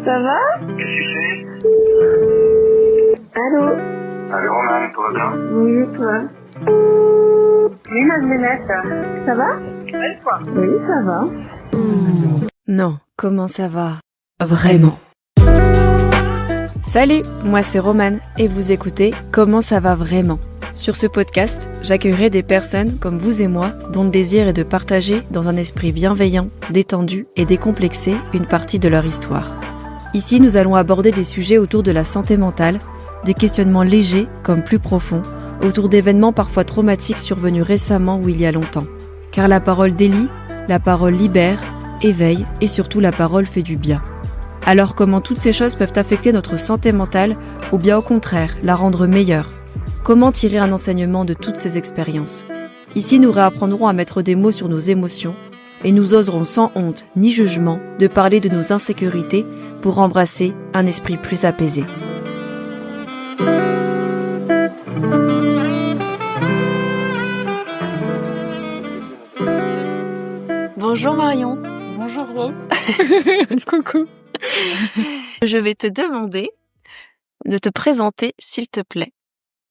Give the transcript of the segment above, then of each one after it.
Ça va? Qu'est-ce que tu fais? Allô? Allô Roman, tout va bien? Oui, toi? Oui, ma Zénette. Ça va? Oui, toi? Oui, ça va. Non, comment ça va? Vraiment. Salut, moi c'est Romane et vous écoutez Comment ça va vraiment? Sur ce podcast, j'accueillerai des personnes comme vous et moi dont le désir est de partager dans un esprit bienveillant, détendu et décomplexé une partie de leur histoire. Ici, nous allons aborder des sujets autour de la santé mentale, des questionnements légers comme plus profonds, autour d'événements parfois traumatiques survenus récemment ou il y a longtemps. Car la parole délie, la parole libère, éveille et surtout la parole fait du bien. Alors comment toutes ces choses peuvent affecter notre santé mentale ou bien au contraire la rendre meilleure? Comment tirer un enseignement de toutes ces expériences? Ici, nous réapprendrons à mettre des mots sur nos émotions et nous oserons sans honte ni jugement de parler de nos insécurités pour embrasser un esprit plus apaisé. Bonjour Marion. Bonjour Ro. Coucou. Je vais te demander de te présenter, s'il te plaît,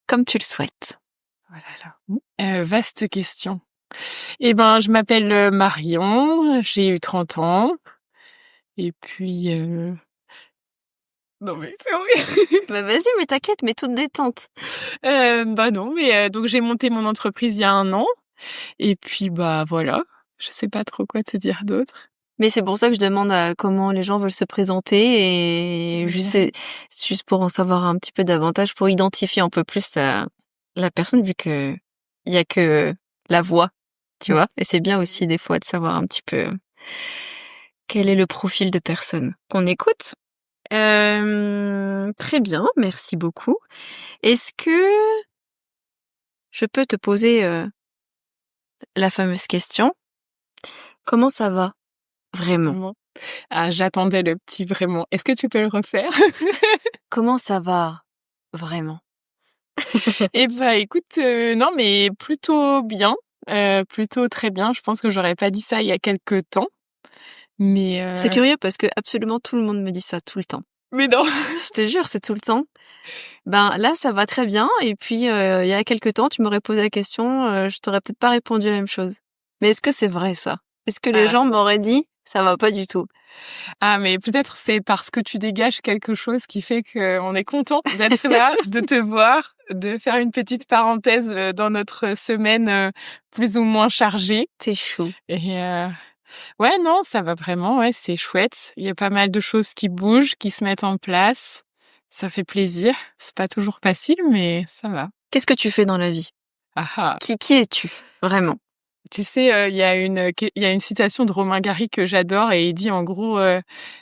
comme tu le souhaites. Voilà. Vaste question. Je m'appelle Marion, j'ai eu 30 ans. Et puis... Non mais c'est horrible. Bah vas-y, mais t'inquiète, mais toute détente. Donc j'ai monté mon entreprise il y a 1 an. Et puis voilà, je sais pas trop quoi te dire d'autre. Mais c'est pour ça que je demande comment les gens veulent se présenter et juste pour en savoir un petit peu davantage, pour identifier un peu plus la personne, vu que il y a que la voix, tu vois. Et c'est bien aussi des fois de savoir un petit peu quel est le profil de personne qu'on écoute. Très bien, merci beaucoup. Est-ce que je peux te poser la fameuse question? Comment ça va? Vraiment. Vraiment. Ah, j'attendais le petit vraiment. Est-ce que tu peux le refaire? Comment ça va? Vraiment. Écoute, non mais plutôt bien. Plutôt très bien. Je pense que j'aurais pas dit ça il y a quelque temps. Mais C'est curieux parce que absolument tout le monde me dit ça tout le temps. Mais non. Je te jure, c'est tout le temps. Ben là, ça va très bien. Et puis, il y a quelque temps, tu m'aurais posé la question, je t'aurais peut-être pas répondu la même chose. Mais est-ce que c'est vrai ça? Est-ce que les gens m'auraient dit ça va pas du tout? Ah, mais peut-être c'est parce que tu dégages quelque chose qui fait qu'on est content d'être là, de te voir, de faire une petite parenthèse dans notre semaine plus ou moins chargée. C'est chaud. Et ouais, non, ça va vraiment, ouais, c'est chouette. Il y a pas mal de choses qui bougent, qui se mettent en place. Ça fait plaisir. C'est pas toujours facile, mais ça va. Qu'est-ce que tu fais dans la vie? Ah ah. Qui es-tu? Vraiment. Tu sais, il y a une citation de Romain Gary que j'adore et il dit en gros,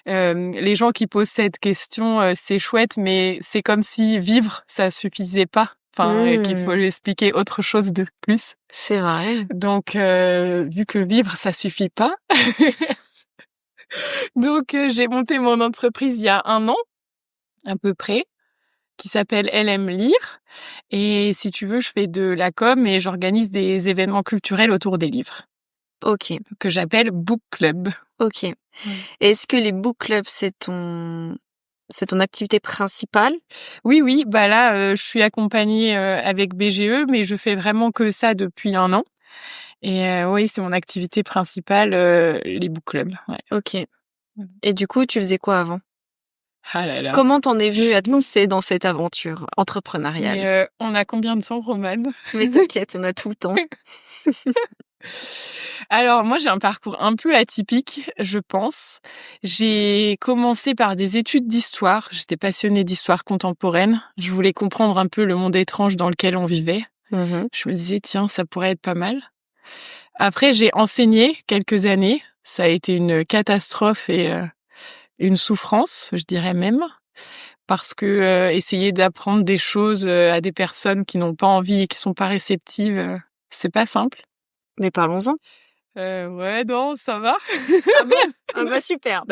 les gens qui posent cette question, c'est chouette, mais c'est comme si vivre, ça suffisait pas. Enfin, qu'il faut lui expliquer autre chose de plus. C'est vrai. Donc, vu que vivre, ça suffit pas. Donc, j'ai monté mon entreprise il y a 1 an, à peu près, qui s'appelle Elle aime lire. Et si tu veux, je fais de la com et j'organise des événements culturels autour des livres. Ok. Que j'appelle Book Club. Ok. Est-ce que les book clubs, c'est ton activité principale? Oui. Là, je suis accompagnée avec BGE, mais je fais vraiment que ça depuis 1 an. Et oui, c'est mon activité principale, les book clubs. Ouais. Ok. Et du coup, tu faisais quoi avant? Ah là là. Comment t'en es venue à te lancer dans cette aventure entrepreneuriale? Mais on a combien de temps, Romane? Mais t'inquiète, on a tout le temps. Alors moi, j'ai un parcours un peu atypique, je pense. J'ai commencé par des études d'histoire. J'étais passionnée d'histoire contemporaine. Je voulais comprendre un peu le monde étrange dans lequel on vivait. Je me disais, tiens, ça pourrait être pas mal. Après, j'ai enseigné quelques années. Ça a été une catastrophe et une souffrance, je dirais même. Parce que essayer d'apprendre des choses à des personnes qui n'ont pas envie et qui sont pas réceptives, c'est pas simple. Mais parlons-en. Ouais, non, ça va. Ah bon? Ah bah super.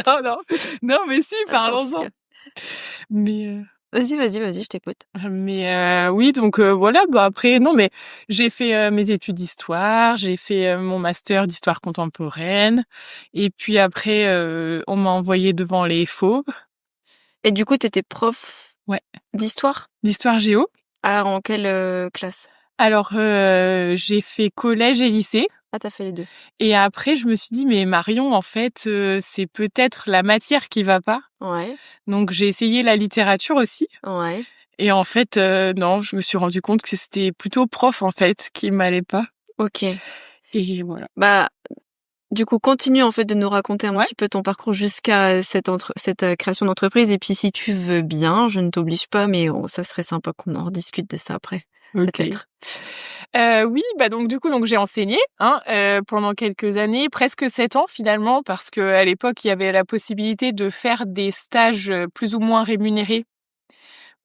Non, mais si, parlons-en. Attends, Mais Vas-y, je t'écoute. oui, donc voilà. Après, non, mais j'ai fait mes études d'histoire, j'ai fait mon master d'histoire contemporaine, et puis après, on m'a envoyé devant les fauves. Et du coup, t'étais prof Ouais. d'histoire? D'histoire géo. Ah, en quelle classe? Alors, j'ai fait collège et lycée. Ah, t'as fait les 2. Et après, je me suis dit, mais Marion, en fait, c'est peut-être la matière qui va pas. Ouais, Donc, j'ai essayé la littérature aussi. ouais. Et en fait, non, je me suis rendu compte que c'était plutôt prof, en fait, qui m'allait pas. Ok. Et voilà. Bah, du coup, continue en fait de nous raconter un Ouais. petit peu ton parcours jusqu'à cette création d'entreprise. Et puis, si tu veux bien, je ne t'oblige pas, mais ça serait sympa qu'on en rediscute de ça après, peut-être. Oui, bah donc du coup, j'ai enseigné pendant quelques années, presque 7 ans finalement, parce que à l'époque, il y avait la possibilité de faire des stages plus ou moins rémunérés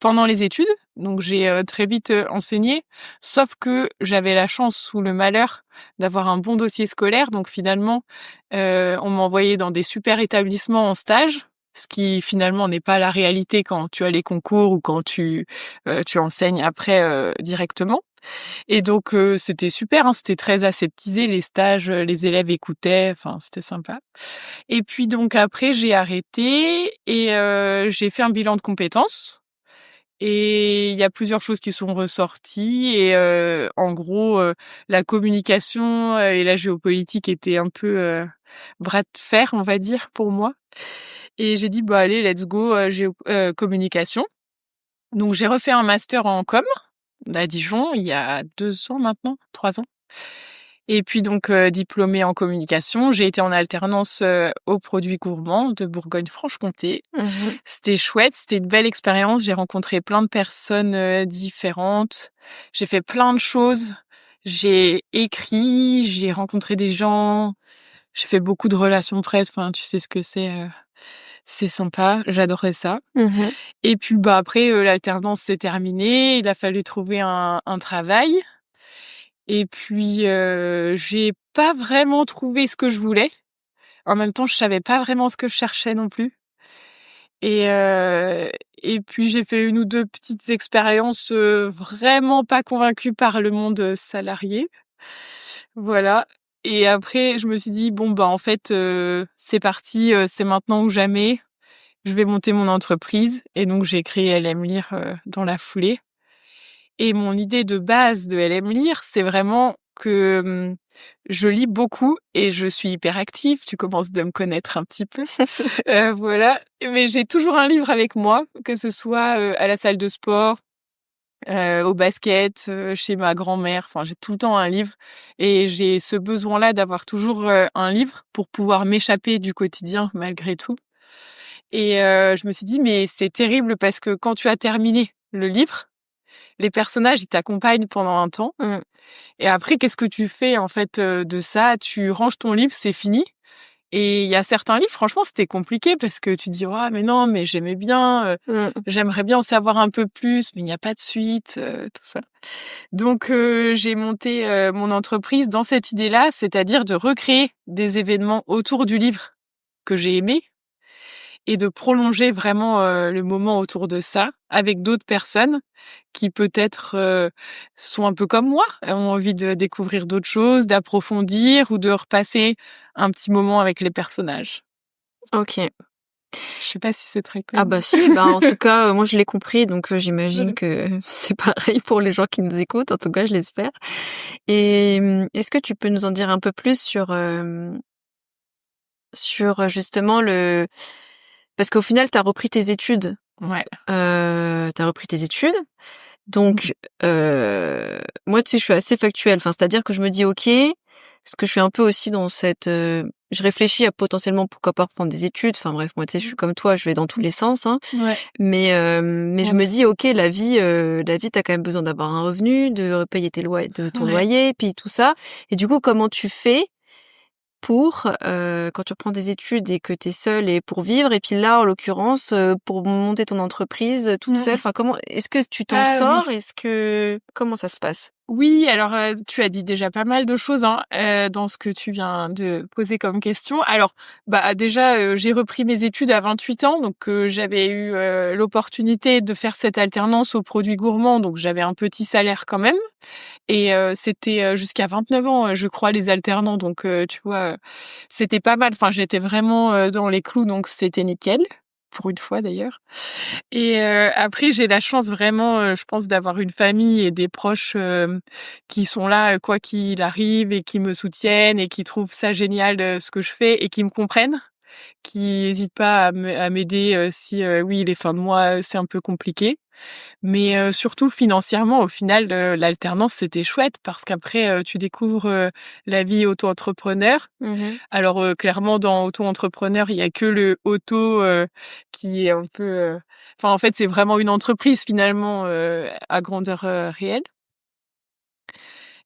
pendant les études. Donc j'ai très vite enseigné, sauf que j'avais la chance ou le malheur d'avoir un bon dossier scolaire. Donc finalement, on m'envoyait dans des super établissements en stage, ce qui finalement n'est pas la réalité quand tu as les concours ou quand tu enseignes après directement. Et donc c'était super, hein, c'était très aseptisé les stages, les élèves écoutaient, enfin c'était sympa. Et puis donc après j'ai arrêté et j'ai fait un bilan de compétences. Et il y a plusieurs choses qui sont ressorties et en gros la communication et la géopolitique étaient un peu bras de fer, on va dire, pour moi. Et j'ai dit bah allez, let's go communication. Donc j'ai refait un master en com à Dijon il y a 2 ans maintenant, 3 ans. Et puis donc diplômée en communication, j'ai été en alternance aux Produits Gourmands de Bourgogne-Franche-Comté. C'était chouette, c'était une belle expérience. J'ai rencontré plein de personnes différentes. J'ai fait plein de choses. J'ai écrit, j'ai rencontré des gens. J'ai fait beaucoup de relations presse. Enfin, tu sais ce que c'est. C'est sympa. J'adorais ça. Et puis bah après l'alternance s'est terminée. Il a fallu trouver un travail. Et puis j'ai pas vraiment trouvé ce que je voulais. En même temps, je savais pas vraiment ce que je cherchais non plus. Et puis j'ai fait 1 ou 2 petites expériences vraiment pas convaincue par le monde salarié. Voilà. Et après, je me suis dit bon bah en fait c'est parti, c'est maintenant ou jamais. Je vais monter mon entreprise et donc j'ai créé LM Lire dans la foulée. Et mon idée de base de LM Lire, c'est vraiment que je lis beaucoup et je suis hyper active. Tu commences de me connaître un petit peu. Voilà. Mais j'ai toujours un livre avec moi, que ce soit à la salle de sport, au basket, chez ma grand-mère. Enfin, j'ai tout le temps un livre. Et j'ai ce besoin-là d'avoir toujours un livre pour pouvoir m'échapper du quotidien malgré tout. Et je me suis dit, mais c'est terrible parce que quand tu as terminé le livre, les personnages, ils t'accompagnent pendant un temps. Et après, qu'est-ce que tu fais, en fait, de ça? Tu ranges ton livre, c'est fini. Et il y a certains livres, franchement, c'était compliqué parce que tu dis, ah, mais non, mais j'aimais bien, j'aimerais bien en savoir un peu plus, mais il n'y a pas de suite, tout ça. Donc, j'ai monté mon entreprise dans cette idée-là, c'est-à-dire de recréer des événements autour du livre que j'ai aimé et de prolonger vraiment le moment autour de ça avec d'autres personnes qui peut-être sont un peu comme moi, ont envie de découvrir d'autres choses, d'approfondir ou de repasser un petit moment avec les personnages. Ok. Je sais pas si c'est très clair. Ah bah si, en tout cas, moi je l'ai compris, donc j'imagine que c'est pareil pour les gens qui nous écoutent, en tout cas je l'espère. Et est-ce que tu peux nous en dire un peu plus sur justement parce qu'au final t'as repris tes études. Ouais. T'as repris tes études. Donc moi tu sais je suis assez factuelle, enfin c'est-à-dire que je me dis OK, parce que je suis un peu aussi dans cette je réfléchis à potentiellement pourquoi pas reprendre des études, enfin bref, moi tu sais je suis comme toi, je vais dans tous les sens Ouais. mais je me dis OK, la vie t'as quand même besoin d'avoir un revenu, de payer ton loyer, puis tout ça. Et du coup, comment tu fais pour quand tu reprends des études et que t'es seule et pour vivre, et puis là en l'occurrence pour monter ton entreprise toute seule, enfin comment est-ce que tu t'en sors, comment ça se passe? Oui, alors tu as dit déjà pas mal de choses dans ce que tu viens de poser comme question. Alors déjà j'ai repris mes études à 28 ans, donc j'avais eu l'opportunité de faire cette alternance aux Produits Gourmands, donc j'avais un petit salaire quand même. Et c'était jusqu'à 29 ans, je crois, les alternants, donc tu vois, c'était pas mal. Enfin, j'étais vraiment dans les clous, donc c'était nickel. pour une fois d'ailleurs. Et après, j'ai la chance vraiment, je pense, d'avoir une famille et des proches qui sont là, quoi qu'il arrive, et qui me soutiennent et qui trouvent ça génial ce que je fais et qui me comprennent, qui n'hésitent pas à m'aider si, oui, les fins de mois, c'est un peu compliqué. Mais surtout financièrement, au final, l'alternance, c'était chouette parce qu'après, tu découvres la vie auto-entrepreneur. Alors, clairement, dans auto-entrepreneur, il y a que le auto qui est un peu... Enfin, en fait, c'est vraiment une entreprise, finalement, à grandeur réelle.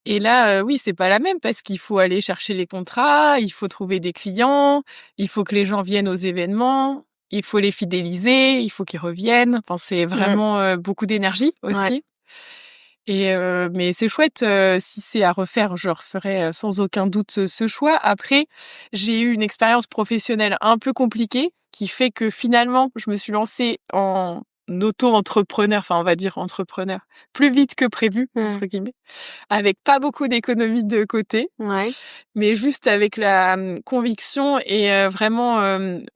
Et là, oui, c'est pas la même parce qu'il faut aller chercher les contrats, il faut trouver des clients, il faut que les gens viennent aux événements, il faut les fidéliser, il faut qu'ils reviennent. Enfin, c'est vraiment beaucoup d'énergie aussi. Ouais. Et mais c'est chouette, si c'est à refaire, je referai sans aucun doute ce choix. Après, j'ai eu une expérience professionnelle un peu compliquée qui fait que finalement, je me suis lancée en auto-entrepreneur, enfin on va dire entrepreneur, plus vite que prévu, entre guillemets, avec pas beaucoup d'économies de côté, Ouais. mais juste avec la conviction et vraiment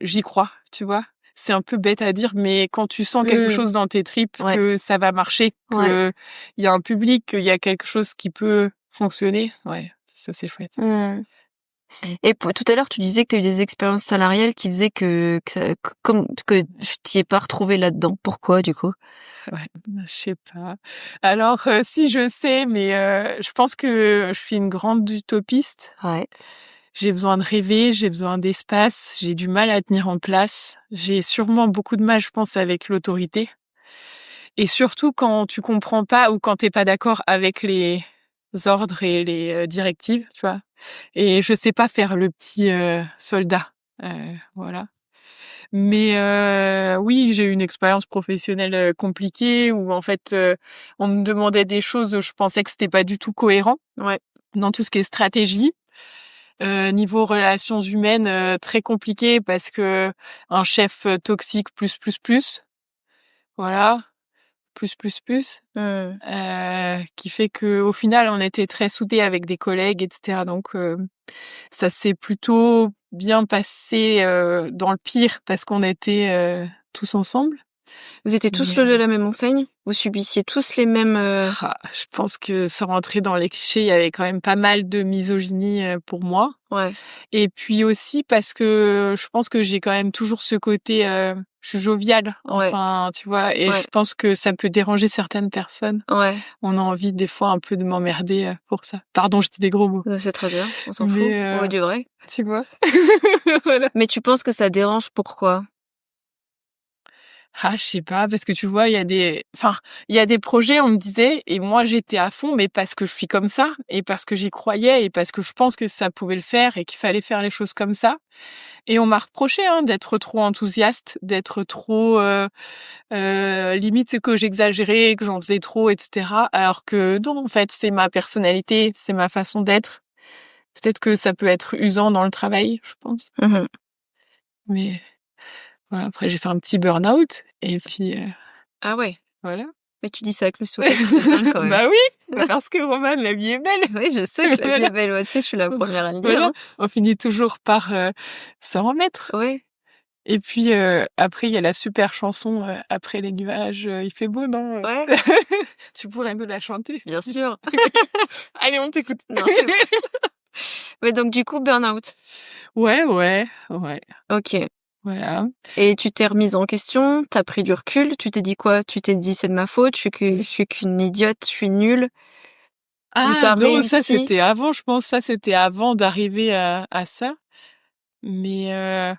j'y crois, tu vois. C'est un peu bête à dire, mais quand tu sens quelque chose dans tes tripes, que ça va marcher, que il y a un public, qu'il y a quelque chose qui peut fonctionner, ouais, ça c'est chouette. Et tout à l'heure, tu disais que tu as eu des expériences salariales qui faisaient que tu t'y es pas retrouvé là-dedans. Pourquoi, du coup? Ouais, je sais pas. Alors, si je sais, mais je pense que je suis une grande utopiste. Ouais. J'ai besoin de rêver, j'ai besoin d'espace, j'ai du mal à tenir en place. J'ai sûrement beaucoup de mal, je pense, avec l'autorité. Et surtout quand tu comprends pas ou quand t'es pas d'accord avec les ordres et les directives, tu vois. Et je sais pas faire le petit soldat, voilà. Mais oui, j'ai eu une expérience professionnelle compliquée où en fait on me demandait des choses, je pensais que c'était pas du tout cohérent. Ouais. Dans tout ce qui est stratégie. Niveau relations humaines, très compliqué parce que un chef toxique plus. Voilà, plus. Qui fait que au final, on était très soudés avec des collègues, etc. Donc ça s'est plutôt bien passé dans le pire parce qu'on était tous ensemble. Vous étiez tous logés à la même enseigne? Vous subissiez tous les mêmes... Je pense que sans rentrer dans les clichés, il y avait quand même pas mal de misogynie pour moi. Ouais. Et puis aussi parce que je pense que j'ai quand même toujours ce côté... je suis joviale, enfin, tu vois, et je pense que ça peut déranger certaines personnes. Ouais. On a envie des fois un peu de m'emmerder pour ça. Pardon, je dis des gros mots. C'est très bien, on s'en fout. On veut du vrai. Tu vois. Voilà. Mais tu penses que ça dérange pourquoi? Je sais pas, parce que tu vois, il y a des projets, on me disait, et moi j'étais à fond, mais parce que je suis comme ça, et parce que j'y croyais, et parce que je pense que ça pouvait le faire, et qu'il fallait faire les choses comme ça. Et on m'a reproché d'être trop enthousiaste, d'être trop limite c'est que j'exagérais, que j'en faisais trop, etc. Alors que non, en fait, c'est ma personnalité, c'est ma façon d'être. Peut-être que ça peut être usant dans le travail, je pense. Mais voilà, après j'ai fait un petit burn-out, et puis Ah ouais. voilà. Mais tu dis ça avec le sourire, c'est dingue quand même. Bah oui, parce que Romane, la vie est belle. Oui, je sais que la vie est belle, ouais, tu sais, je suis la première à le dire. Voilà. On finit toujours par s'en remettre. Ouais. Et puis après, il y a la super chanson Après les nuages, il fait beau, non? Ouais. Tu pourrais nous la chanter? Bien sûr. Allez, on t'écoute. Non, c'est bon. Mais donc du coup, burn-out. Ouais. Ok. Voilà. Et tu t'es remise en question, t'as pris du recul, tu t'es dit quoi? Tu t'es dit c'est de ma faute, je suis qu'une idiote, je suis nulle. Ah non, ça c'était avant, je pense. Ça c'était avant d'arriver à ça. Mais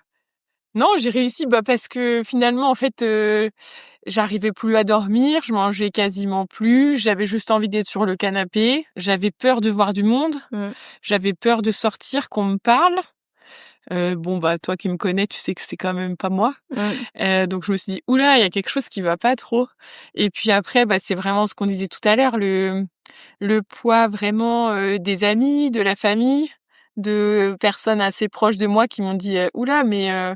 non, j'ai réussi parce que finalement, en fait, j'arrivais plus à dormir, je mangeais quasiment plus, j'avais juste envie d'être sur le canapé, j'avais peur de voir du monde, j'avais peur de sortir, qu'on me parle. Toi qui me connais, tu sais que c'est quand même pas moi. Donc je me suis dit, oula, il y a quelque chose qui va pas trop. Et puis après, c'est vraiment ce qu'on disait tout à l'heure, le poids vraiment des amis, de la famille, de personnes assez proches de moi qui m'ont dit, oula, mais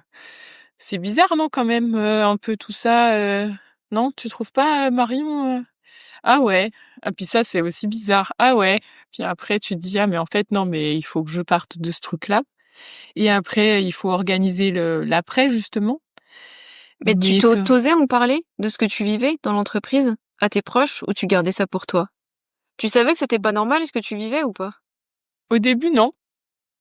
c'est bizarre, non, quand même, un peu tout ça. Non, tu trouves pas, Marion? Ah ouais. Ah puis ça, c'est aussi bizarre. Ah ouais. Puis après, tu te dis, ah mais en fait, non, mais il faut que je parte de ce truc-là. Et après, il faut organiser l'après, justement. Mais Mais t'osais en parler de ce que tu vivais dans l'entreprise à tes proches ou tu gardais ça pour toi? Tu savais que c'était pas normal ce que tu vivais ou pas? au début, non.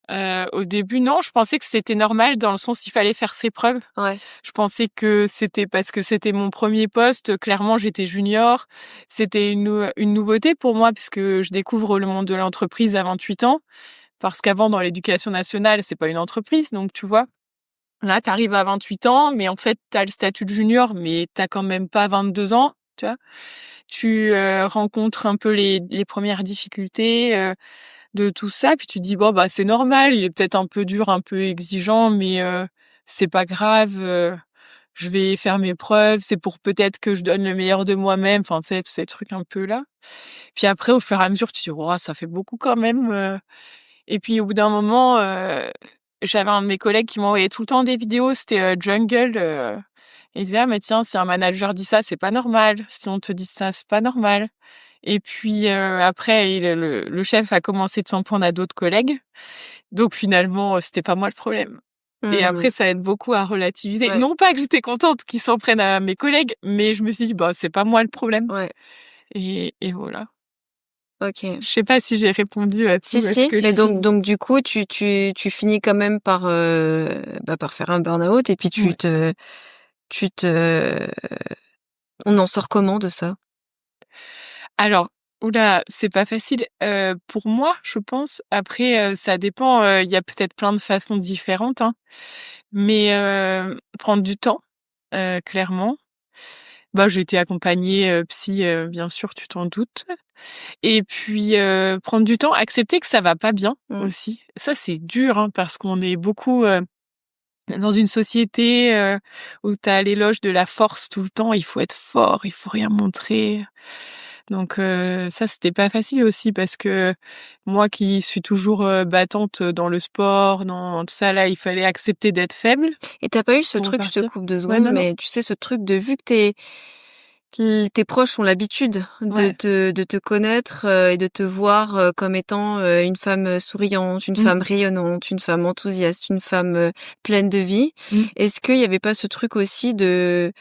Au début, non. Je pensais que c'était normal dans le sens il fallait faire ses preuves. Ouais. Je pensais que c'était parce que c'était mon premier poste. Clairement, j'étais junior. C'était une nouveauté pour moi puisque je découvre le monde de l'entreprise à 28 ans. Parce qu'avant, dans l'éducation nationale, c'est pas une entreprise. Donc, tu vois, là, t'arrives à 28 ans, mais en fait, t'as le statut de junior, mais t'as quand même pas 22 ans, tu vois. Tu rencontres un peu les premières difficultés de tout ça, puis tu te dis bon bah c'est normal, il est peut-être un peu dur, un peu exigeant, mais c'est pas grave, je vais faire mes preuves, c'est pour peut-être que je donne le meilleur de moi-même, enfin tu sais tous ces trucs un peu là. Puis après au fur et à mesure tu te dis oh, ça fait beaucoup quand même. Et puis au bout d'un moment, j'avais un de mes collègues qui m'envoyait tout le temps des vidéos, c'était Jungle. Il disait ah mais tiens si un manager dit ça c'est pas normal, si on te dit ça c'est pas normal. Et puis après, le chef a commencé de s'en prendre à d'autres collègues. Donc finalement, c'était pas moi le problème. Et après, ça aide beaucoup à relativiser. Ouais. Non pas que j'étais contente qu'ils s'en prennent à mes collègues, mais je me suis dit, bah c'est pas moi le problème. Ouais. Et voilà. Ok. Je sais pas si j'ai répondu à tout. Si, Est-ce que mais je- donc du coup, tu finis quand même par par faire un burn-out et puis Ouais. on en sort comment de ça? Alors, oula, c'est pas facile. Pour moi, je pense. Après, ça dépend. Il y a peut-être plein de façons différentes, hein. Mais prendre du temps, clairement. Bah, j'ai été accompagnée, psy, bien sûr, tu t'en doutes. Et puis, prendre du temps, accepter que ça va pas bien aussi. Ça, c'est dur, hein, parce qu'on est beaucoup, dans une société, où tu as l'éloge de la force tout le temps. Il faut être fort, il faut rien montrer. Donc ça, c'était pas facile aussi parce que moi qui suis toujours, battante dans le sport, dans tout ça, là, il fallait accepter d'être faible Et t'as pas eu ce pour truc, je te repartir. coupe 2 Ouais, secondes, non, non. mais tu sais ce truc de vu que tes proches ont l'habitude Ouais. de te connaître et de te voir comme étant une femme souriante, une Mmh. femme rayonnante, une femme enthousiaste, une femme pleine de vie. Mmh. Est-ce qu'il y avait pas ce truc aussi de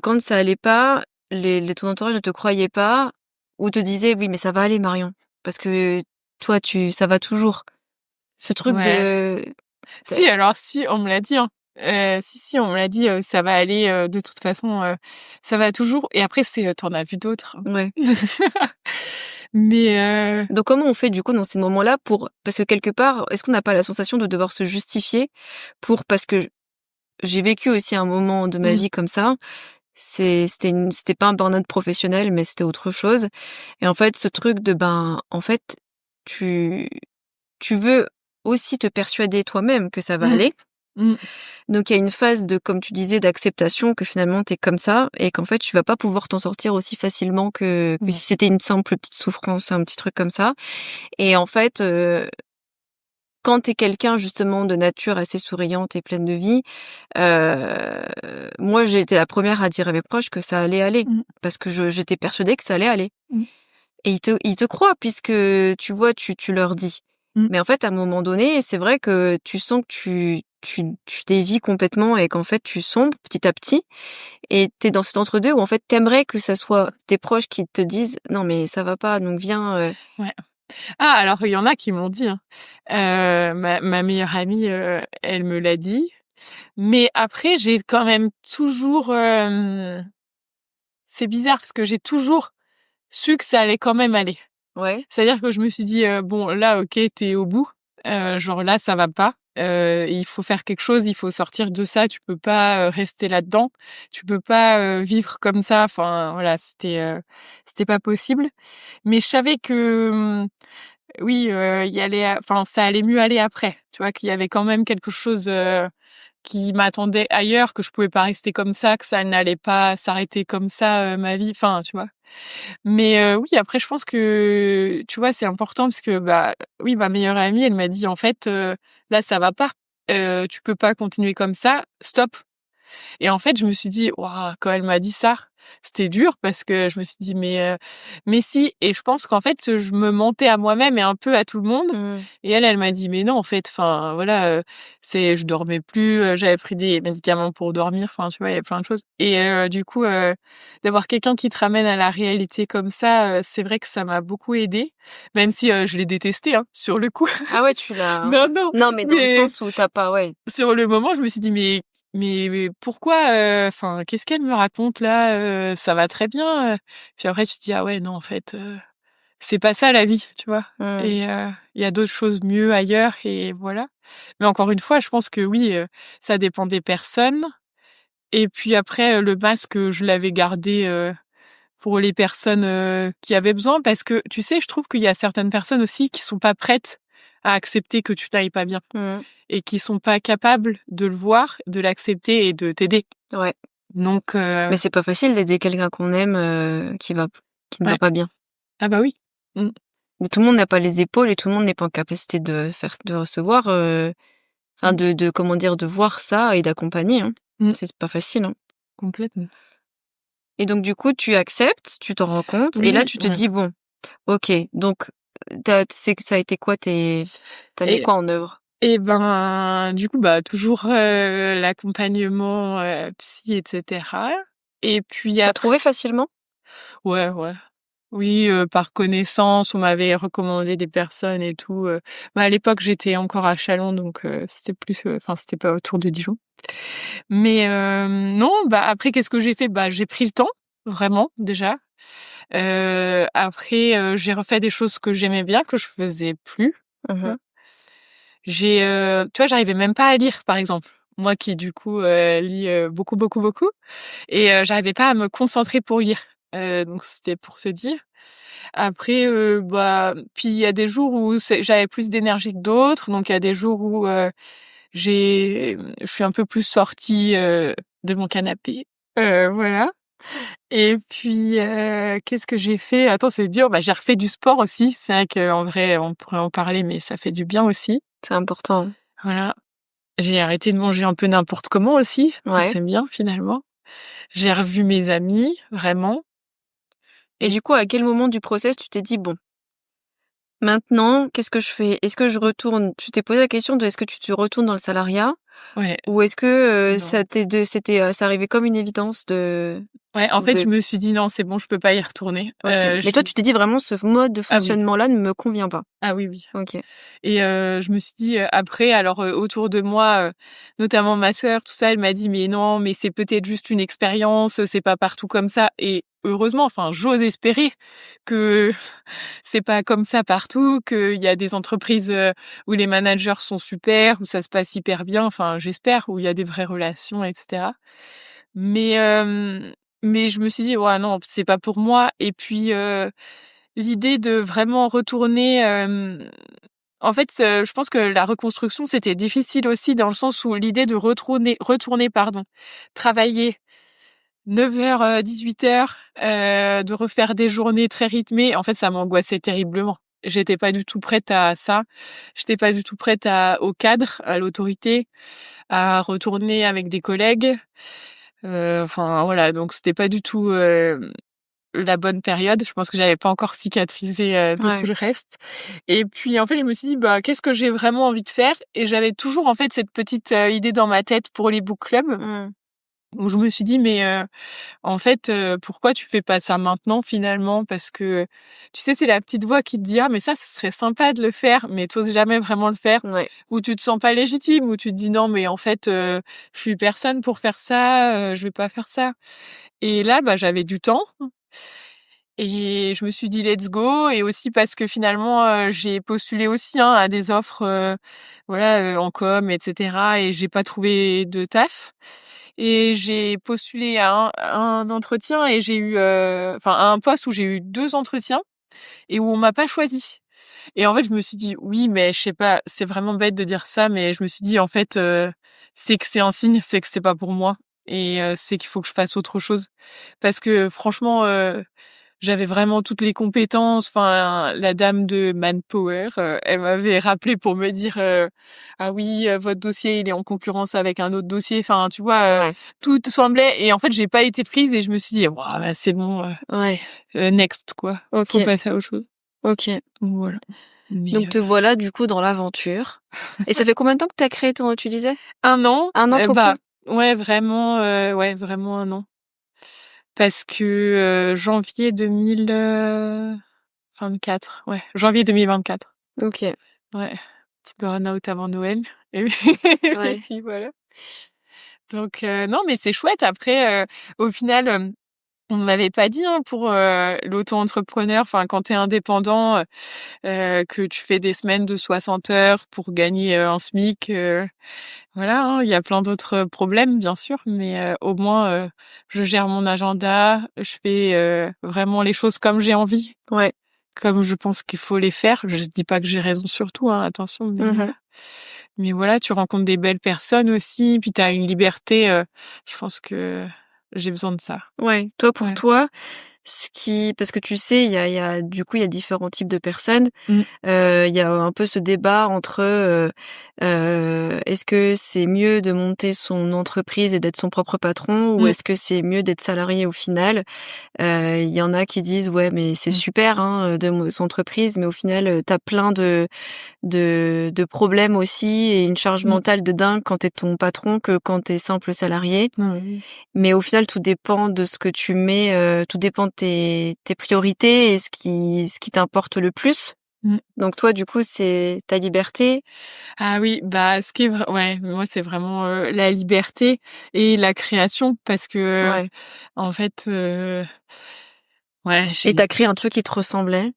quand ça allait pas, ton entourage ne te croyait pas ou te disait oui mais ça va aller Marion parce que toi ça va toujours. Ce truc Ouais. de Si, alors si, on me l'a dit, hein. Si, on me l'a dit, ça va aller, de toute façon, ça va toujours et après c'est, tu as vu d'autres, hein. ouais. Mais Donc comment on fait du coup dans ces moments-là pour parce que quelque part, est-ce qu'on n'a pas la sensation de devoir se justifier parce que j'ai vécu aussi un moment de ma mmh, vie comme ça. C'était pas un burn-out professionnel, mais c'était autre chose. Et en fait, ce truc de en fait, tu tu veux aussi te persuader toi-même que ça va mmh, aller. mmh, Donc il y a une phase de, comme tu disais, d'acceptation que finalement t'es comme ça et qu'en fait tu vas pas pouvoir t'en sortir aussi facilement que non. si c'était une simple petite souffrance, un petit truc comme ça. Et en fait, quand t'es quelqu'un justement de nature assez souriante et pleine de vie, moi j'ai été la première à dire à mes proches que ça allait aller Mmh, parce que j'étais persuadée que ça allait aller. mmh, Et ils te croient puisque tu vois, tu leur dis. mmh. Mais en fait, à un moment donné, c'est vrai que tu sens que tu dévies complètement et qu'en fait, tu sombres petit à petit et t'es dans cet entre-deux où en fait, t'aimerais que ça soit tes proches qui te disent: «Non mais ça va pas, donc viens, Ouais. Ah alors il y en a qui m'ont dit, hein. Ma meilleure amie, elle me l'a dit. Mais après j'ai quand même toujours, c'est bizarre parce que j'ai toujours su que ça allait quand même aller. ouais, C'est-à-dire que je me suis dit, «Bon là, OK, tu au bout, genre là, ça va pas, il faut faire quelque chose, il faut sortir de ça, tu peux pas, rester là-dedans, tu peux pas, vivre comme ça». Enfin voilà, c'était pas possible. Mais je savais que, oui, ça allait mieux aller après, tu vois? Qu'il y avait quand même quelque chose, qui m'attendait ailleurs, que je pouvais pas rester comme ça, que ça n'allait pas s'arrêter comme ça, ma vie, enfin, tu vois? Mais oui, après je pense que, tu vois, c'est important parce que, bah, oui, ma meilleure amie, elle m'a dit: «En fait, là, ça va pas, tu peux pas continuer comme ça, stop». Et en fait, je me suis dit: «Waouh!» Quand elle m'a dit ça, c'était dur parce que je me suis dit mais si, et je pense qu'en fait je me mentais à moi-même et un peu à tout le monde. Et elle m'a dit mais non en fait, enfin voilà, je dormais plus, j'avais pris des médicaments pour dormir, enfin tu vois, il y a plein de choses. Et du coup d'avoir quelqu'un qui te ramène à la réalité comme ça, c'est vrai que ça m'a beaucoup aidée, même si je l'ai détesté hein, sur le coup. Ah ouais, tu l'as. Non non, Non, mais dans le mais sens où t'as pas, ouais. sur le moment, je me suis dit mais pourquoi enfin qu'est-ce qu'elle me raconte là, ça va très bien. Puis après tu te dis ah ouais non en fait c'est pas ça la vie, tu vois. Et il y a d'autres choses mieux ailleurs et voilà. Mais encore une fois, je pense que oui, ça dépend des personnes. Et puis après le masque, je l'avais gardé pour les personnes qui avaient besoin, parce que tu sais, je trouve qu'il y a certaines personnes aussi qui sont pas prêtes à accepter que tu n'ailles pas bien et qui sont pas capables de le voir, de l'accepter et de t'aider. Ouais. Donc Mais c'est pas facile d'aider quelqu'un qu'on aime qui ne va ouais. pas bien. Ah bah oui. Mais tout le monde n'a pas les épaules et tout le monde n'est pas en capacité de recevoir, enfin de comment dire, de voir ça et d'accompagner. Hein. C'est pas facile. Hein. Complètement. Et donc du coup, tu acceptes, tu t'en rends compte, et là tu te dis bon, ok, donc ça a été quoi t'as mis quoi en œuvre? Et ben du coup bah toujours l'accompagnement psy, etc. Et puis T'as trouvé facilement? Ouais. Oui, par connaissance, on m'avait recommandé des personnes et tout. Bah, à l'époque, j'étais encore à Châlons, donc c'était plus, enfin, c'était pas autour de Dijon. Mais non, bah après, qu'est-ce que j'ai fait? Bah, j'ai pris le temps, vraiment, déjà. Après, j'ai refait des choses que j'aimais bien, que je faisais plus. Tu vois, j'arrivais même pas à lire, par exemple. Moi qui, du coup, lis beaucoup, beaucoup, beaucoup. Et j'arrivais pas à me concentrer pour lire. Donc c'était pour se dire. Après, bah, puis il y a des jours où j'avais plus d'énergie que d'autres. Donc il y a des jours où je suis un peu plus sortie de mon canapé. Voilà. Et puis qu'est-ce que j'ai fait? Attends, c'est dur. Bah, j'ai refait du sport aussi. C'est vrai qu'en vrai, on pourrait en parler, mais ça fait du bien aussi. C'est important. Voilà. J'ai arrêté de manger un peu n'importe comment aussi. Ouais. Ça, c'est bien finalement. J'ai revu mes amis, vraiment. Et du coup, à quel moment du process tu t'es dit bon, maintenant, qu'est-ce que je fais? Est-ce que je retourne? Tu t'es posé la question de est-ce que tu te retournes dans le salariat? Ouais. Ou est-ce que Non. ça arrivait comme une évidence de... Ouais, en fait, je me suis dit non, c'est bon, je peux pas y retourner. Okay. Mais toi, tu t'es dit vraiment ce mode de fonctionnement-là ne me convient pas. Ah oui. Ok. Et je me suis dit après, alors autour de moi, notamment ma sœur, tout ça, elle m'a dit mais non, mais c'est peut-être juste une expérience, c'est pas partout comme ça. Et heureusement, enfin, j'ose espérer que c'est pas comme ça partout, qu'il y a des entreprises où les managers sont super, où ça se passe hyper bien. Enfin, j'espère, où il y a des vraies relations, etc. Mais je me suis dit ouais non, c'est pas pour moi. Et puis l'idée de vraiment retourner, en fait, je pense que la reconstruction c'était difficile aussi dans le sens où l'idée de retourner, travailler 9h 18h, de refaire des journées très rythmées, en fait ça m'angoissait terriblement. J'étais pas du tout prête à ça. J'étais pas du tout prête au cadre, à l'autorité, à retourner avec des collègues. Enfin voilà, donc c'était pas du tout la bonne période. Je pense que j'avais pas encore cicatrisé de tout le reste. Et puis en fait, je me suis dit bah qu'est-ce que j'ai vraiment envie de faire? Et j'avais toujours en fait cette petite idée dans ma tête pour les book clubs. Où je me suis dit mais en fait pourquoi tu fais pas ça maintenant finalement? Parce que tu sais, c'est la petite voix qui te dit ah mais ça ce serait sympa de le faire, mais t'oses jamais vraiment le faire. Ou tu te sens pas légitime, ou tu te dis non mais en fait je suis personne pour faire ça, je vais pas faire ça. Et là bah j'avais du temps. Et je me suis dit let's go, et aussi parce que finalement j'ai postulé aussi à des offres en com, etc. et j'ai pas trouvé de taf. Et j'ai postulé à un entretien et j'ai eu à un poste où j'ai eu 2 entretiens et où on m'a pas choisi. Et en fait, je me suis dit oui, mais je sais pas, c'est vraiment bête de dire ça, mais je me suis dit en fait c'est que c'est un signe, c'est que c'est pas pour moi, et c'est qu'il faut que je fasse autre chose, parce que franchement j'avais vraiment toutes les compétences. Enfin, la dame de Manpower, elle m'avait rappelé pour me dire ah oui, votre dossier il est en concurrence avec un autre dossier. Enfin, tu vois, tout semblait. Et en fait, j'ai pas été prise et je me suis dit wow, bah, c'est bon, next quoi. Ok. Faut passer à autre chose. Ok. Voilà. Mais, Donc te voilà du coup dans l'aventure. Et ça fait combien de temps que t'as créé tu disais? 1 an. 1 an tout pile? Ouais, vraiment, vraiment 1 an. Parce que janvier 2024, ouais, janvier 2024. Ok. Ouais, petit burn-out avant Noël. Et puis voilà. Donc non, mais c'est chouette. Après, au final, on ne m'avait pas dit pour l'auto-entrepreneur. Enfin, quand t'es indépendant, que tu fais des semaines de 60 heures pour gagner un SMIC. Voilà, il y a plein d'autres problèmes, bien sûr, mais au moins, je gère mon agenda, je fais vraiment les choses comme j'ai envie, Ouais. comme je pense qu'il faut les faire. Je dis pas que j'ai raison sur tout, attention, mais voilà, tu rencontres des belles personnes aussi, puis t'as une liberté, je pense que j'ai besoin de ça. Ouais. Toi, pour Ouais. toi, parce que tu sais, il y a du coup il y a différents types de personnes. Il y a un peu ce débat entre est-ce que c'est mieux de monter son entreprise et d'être son propre patron ou est-ce que c'est mieux d'être salarié au final. Il y en a qui disent ouais mais c'est super de son entreprise, mais au final t'as plein de problèmes aussi et une charge mentale de dingue quand t'es ton patron que quand t'es simple salarié. Mais au final, tout dépend de ce que tu mets, tout dépend de tes priorités et ce qui t'importe le plus. Donc toi, du coup, c'est ta liberté. Ah oui, bah ce qui est ouais, moi c'est vraiment la liberté et la création parce que en fait Et t'as créé un truc qui te ressemblait,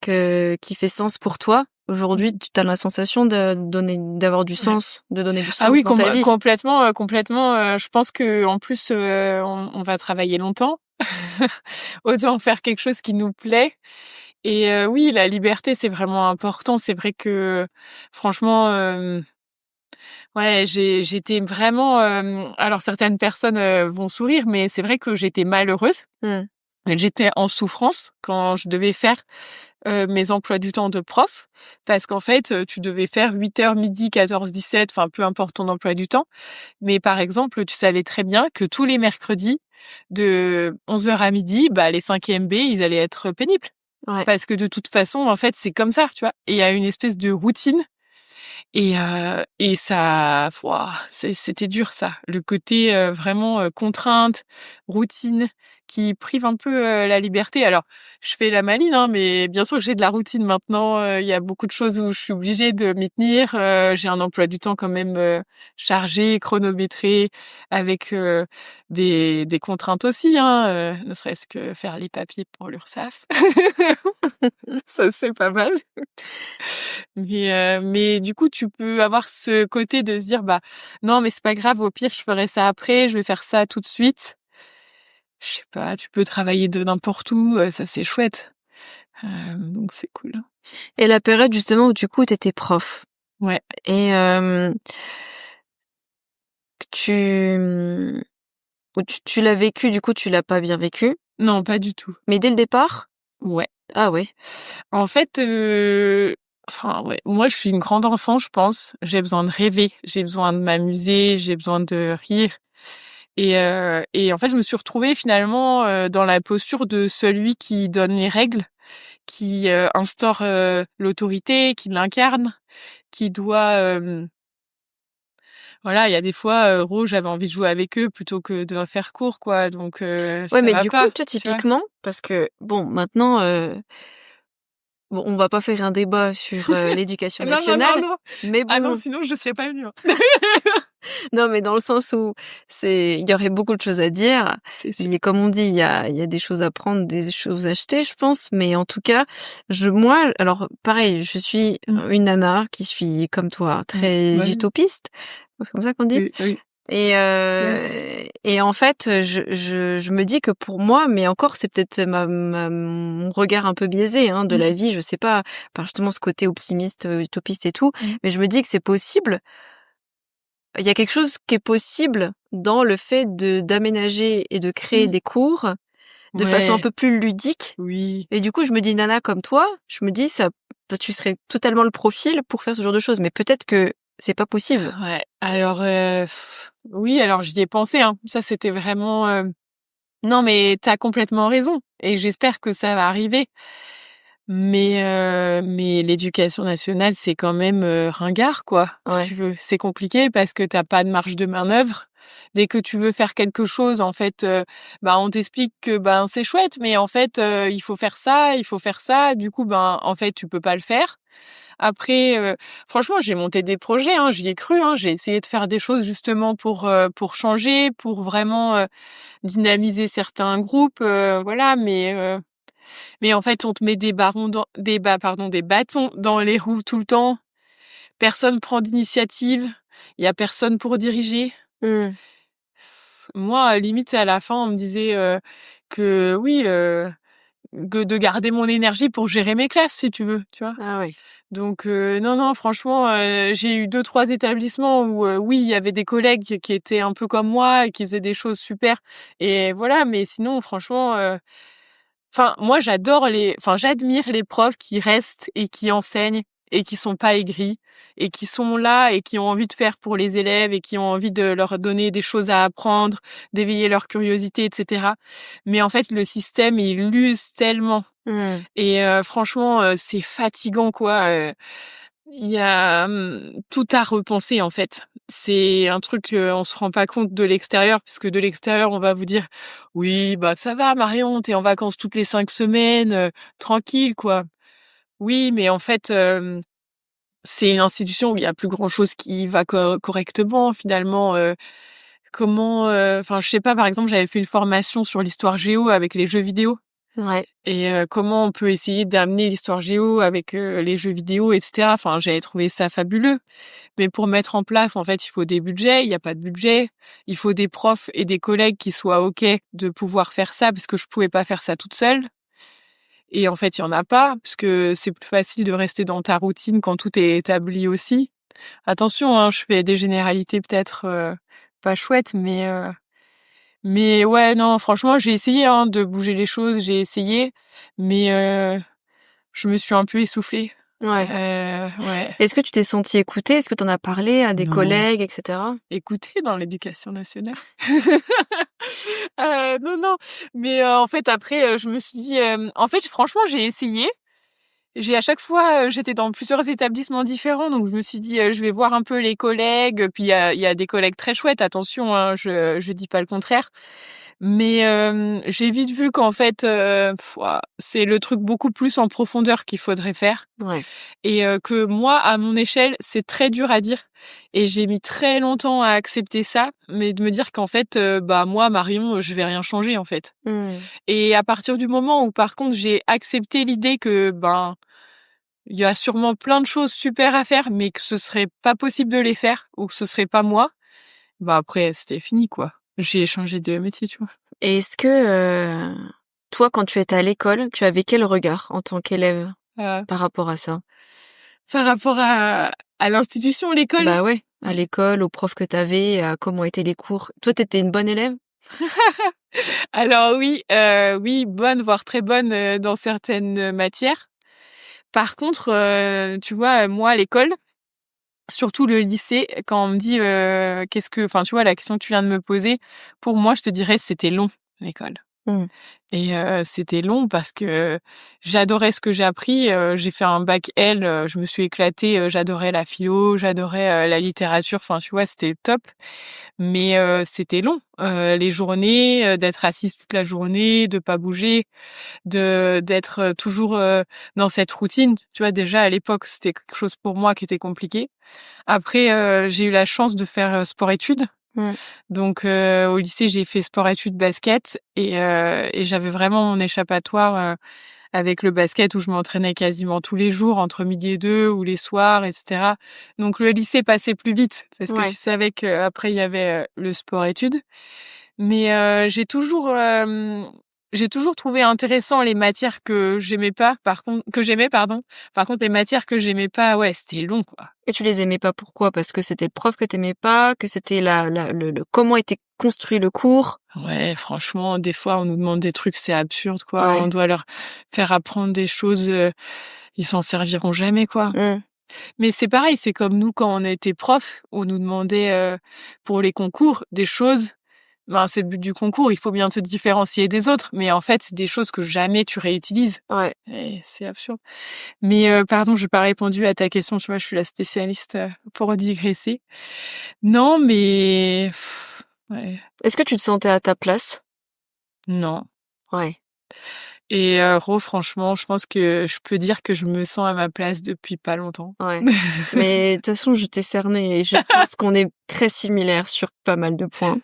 qui fait sens pour toi. Aujourd'hui, tu as la sensation d'avoir du sens, de donner du sens dans ta vie. Complètement. Je pense que en plus, on va travailler longtemps. Autant faire quelque chose qui nous plaît. Et oui, la liberté, c'est vraiment important. C'est vrai que, franchement, j'étais vraiment. Alors certaines personnes vont sourire, mais c'est vrai que j'étais malheureuse. J'étais en souffrance quand je devais faire mes emplois du temps de prof, parce qu'en fait, tu devais faire 8h, midi, 14, 17, enfin peu importe ton emploi du temps. Mais par exemple, tu savais très bien que tous les mercredis, de 11h à midi, les 5e B, ils allaient être pénibles. Parce que de toute façon, en fait, c'est comme ça, tu vois. Et il y a une espèce de routine. Et ça, c'était dur ça. Le côté vraiment contrainte, routine, qui prive un peu la liberté. Alors, je fais la maline, mais bien sûr que j'ai de la routine maintenant. Il y a beaucoup de choses où je suis obligée de m'y tenir. J'ai un emploi du temps quand même chargé, chronométré, avec des contraintes aussi, ne serait-ce que faire les papiers pour l'URSSAF. Ça, c'est pas mal. Mais du coup, tu peux avoir ce côté de se dire, non, mais c'est pas grave, au pire, je ferai ça après, je vais faire ça tout de suite. Je sais pas, tu peux travailler de n'importe où, ça c'est chouette. Donc c'est cool. Et la période justement où du coup t'étais prof. Ouais. Et tu l'as vécu, du coup tu l'as pas bien vécu? Non, pas du tout. Mais dès le départ? Ouais. Ah ouais. En fait, moi je suis une grande enfant, je pense. J'ai besoin de rêver, j'ai besoin de m'amuser, j'ai besoin de rire. Et en fait, je me suis retrouvée finalement dans la posture de celui qui donne les règles, qui instaure l'autorité, qui l'incarne, qui doit... Voilà, il y a des fois, j'avais envie de jouer avec eux plutôt que de faire cours, quoi. Donc ça mais va du pas, coup, toi, typiquement, parce que bon, maintenant, on va pas faire un débat sur l'éducation nationale. Non. Mais bon. Ah non, sinon je serais pas venue. Non, mais dans le sens où il y aurait beaucoup de choses à dire. Et comme on dit, il y a des choses à prendre, des choses à acheter, je pense. Mais en tout cas, alors pareil, je suis une nana qui suis comme toi, très utopiste. C'est comme ça qu'on dit. Oui. Et en fait, je me dis que pour moi, mais encore c'est peut-être mon regard un peu biaisé de la vie, je sais pas, par justement ce côté optimiste, utopiste et tout, mais je me dis que c'est possible. Il y a quelque chose qui est possible dans le fait d'aménager et de créer des cours de façon un peu plus ludique. Oui. Et du coup, je me dis, nana comme toi, je me dis, tu serais totalement le profil pour faire ce genre de choses. Mais peut-être que c'est pas possible. Ouais. Alors, oui, alors j'y ai pensé, hein. Ça, c'était vraiment... Non, mais t'as complètement raison. Et j'espère que ça va arriver. Mais l'éducation nationale, c'est quand même ringard, quoi. Ouais. Si tu veux. C'est compliqué parce que t'as pas de marge de manœuvre. Dès que tu veux faire quelque chose, en fait, on t'explique que c'est chouette, mais en fait, il faut faire ça, il faut faire ça. Du coup, en fait, tu peux pas le faire. Après, franchement, j'ai monté des projets, hein, j'y ai cru, hein, j'ai essayé de faire des choses justement pour changer, pour vraiment dynamiser certains groupes, voilà, mais en fait, on te met des bâtons dans les roues tout le temps. Personne prend d'initiative. Il y a personne pour diriger. Moi, limite, à la fin, on me disait que oui, de garder mon énergie pour gérer mes classes, si tu veux, tu vois. Ah oui. Donc non, franchement, j'ai eu 2-3 établissements où oui, il y avait des collègues qui étaient un peu comme moi et qui faisaient des choses super. Et voilà, mais sinon, franchement, moi, j'admire les profs qui restent et qui enseignent et qui sont pas aigris et qui sont là et qui ont envie de faire pour les élèves et qui ont envie de leur donner des choses à apprendre, d'éveiller leur curiosité, etc. Mais en fait, le système, il l'use tellement. Et franchement, c'est fatigant, quoi. Il y a tout à repenser, en fait. C'est un truc on se rend pas compte de l'extérieur, puisque de l'extérieur, on va vous dire « Oui, ça va, Marion, t'es en vacances toutes les 5 semaines, tranquille, quoi. » Oui, mais en fait, c'est une institution où il y a plus grand-chose qui va correctement, finalement. Je sais pas, par exemple, j'avais fait une formation sur l'histoire géo avec les jeux vidéo. Ouais. Et comment on peut essayer d'amener l'histoire géo avec les jeux vidéo, etc. Enfin, j'avais trouvé ça fabuleux. Mais pour mettre en place, en fait, il faut des budgets. Il n'y a pas de budget. Il faut des profs et des collègues qui soient OK de pouvoir faire ça, parce que je pouvais pas faire ça toute seule. Et en fait, il y en a pas, parce que c'est plus facile de rester dans ta routine quand tout est établi aussi. Attention, hein, je fais des généralités peut-être pas chouettes, mais ouais, non, franchement, j'ai essayé de bouger les choses, j'ai essayé, mais je me suis un peu essoufflée. Ouais. Ouais. Est-ce que tu t'es sentie écoutée? Est-ce que tu en as parlé à des Non. collègues, etc.? Écoutez, dans l'éducation nationale. Non, mais en fait, après, je me suis dit... en fait, franchement, j'ai essayé. À chaque fois, j'étais dans plusieurs établissements différents, donc je me suis dit, je vais voir un peu les collègues. Puis il y a des collègues très chouettes, attention, hein, je dis pas le contraire. Mais j'ai vite vu qu'en fait, c'est le truc beaucoup plus en profondeur qu'il faudrait faire. Ouais. Et que moi, à mon échelle, c'est très dur à dire. Et j'ai mis très longtemps à accepter ça, mais de me dire qu'en fait, moi, Marion, je vais rien changer, en fait. Et à partir du moment où, par contre, j'ai accepté l'idée que, il y a sûrement plein de choses super à faire, mais que ce serait pas possible de les faire, ou que ce serait pas moi, après, c'était fini, quoi. J'ai changé de métier, tu vois. Et est-ce que, toi, quand tu étais à l'école, tu avais quel regard en tant qu'élève par rapport à ça? Par rapport à l'institution, l'école? Bah ouais, à l'école, aux profs que t'avais, à comment étaient les cours. Toi, t'étais une bonne élève? Alors oui, bonne, voire très bonne dans certaines matières. Par contre, tu vois, moi, à l'école, surtout le lycée, quand on me dit tu vois, la question que tu viens de me poser, pour moi, je te dirais, c'était long, l'école. Et c'était long parce que j'adorais ce que j'ai appris. J'ai fait un bac L, je me suis éclatée. J'adorais la philo, j'adorais la littérature. Enfin, tu vois, c'était top. Mais c'était long. Les journées, d'être assise toute la journée, de pas bouger, d'être toujours dans cette routine. Tu vois, déjà à l'époque, c'était quelque chose pour moi qui était compliqué. Après, j'ai eu la chance de faire sport-études. Donc au lycée, j'ai fait sport-études basket et j'avais vraiment mon échappatoire avec le basket où je m'entraînais quasiment tous les jours entre midi et 2 ou les soirs, etc. Donc le lycée passait plus vite parce que tu savais qu'après il y avait le sport-études. Mais j'ai toujours j'ai toujours trouvé intéressant les matières que j'aimais pas, Par contre, les matières que j'aimais pas, ouais, c'était long, quoi. Et tu les aimais pas pourquoi? Parce que c'était le prof que t'aimais pas, que c'était le comment était construit le cours? Ouais, franchement, des fois, on nous demande des trucs, c'est absurde, quoi. Ouais. On doit leur faire apprendre des choses, ils s'en serviront jamais, quoi. Mais c'est pareil, c'est comme nous, quand on était prof, on nous demandait, pour les concours, des choses. Ben, c'est le but du concours, il faut bien te différencier des autres. Mais en fait, c'est des choses que jamais tu réutilises. Ouais. Et c'est absurde. Mais pardon, j'ai pas répondu à ta question, tu vois, je suis la spécialiste pour digresser. Non, mais ouais, Est-ce que tu te sentais à ta place? non. Ouais. Et franchement, je pense que je peux dire que je me sens à ma place depuis pas longtemps. Ouais. Mais de toute façon, je t'ai cerné et je pense qu'on est très similaires sur pas mal de points.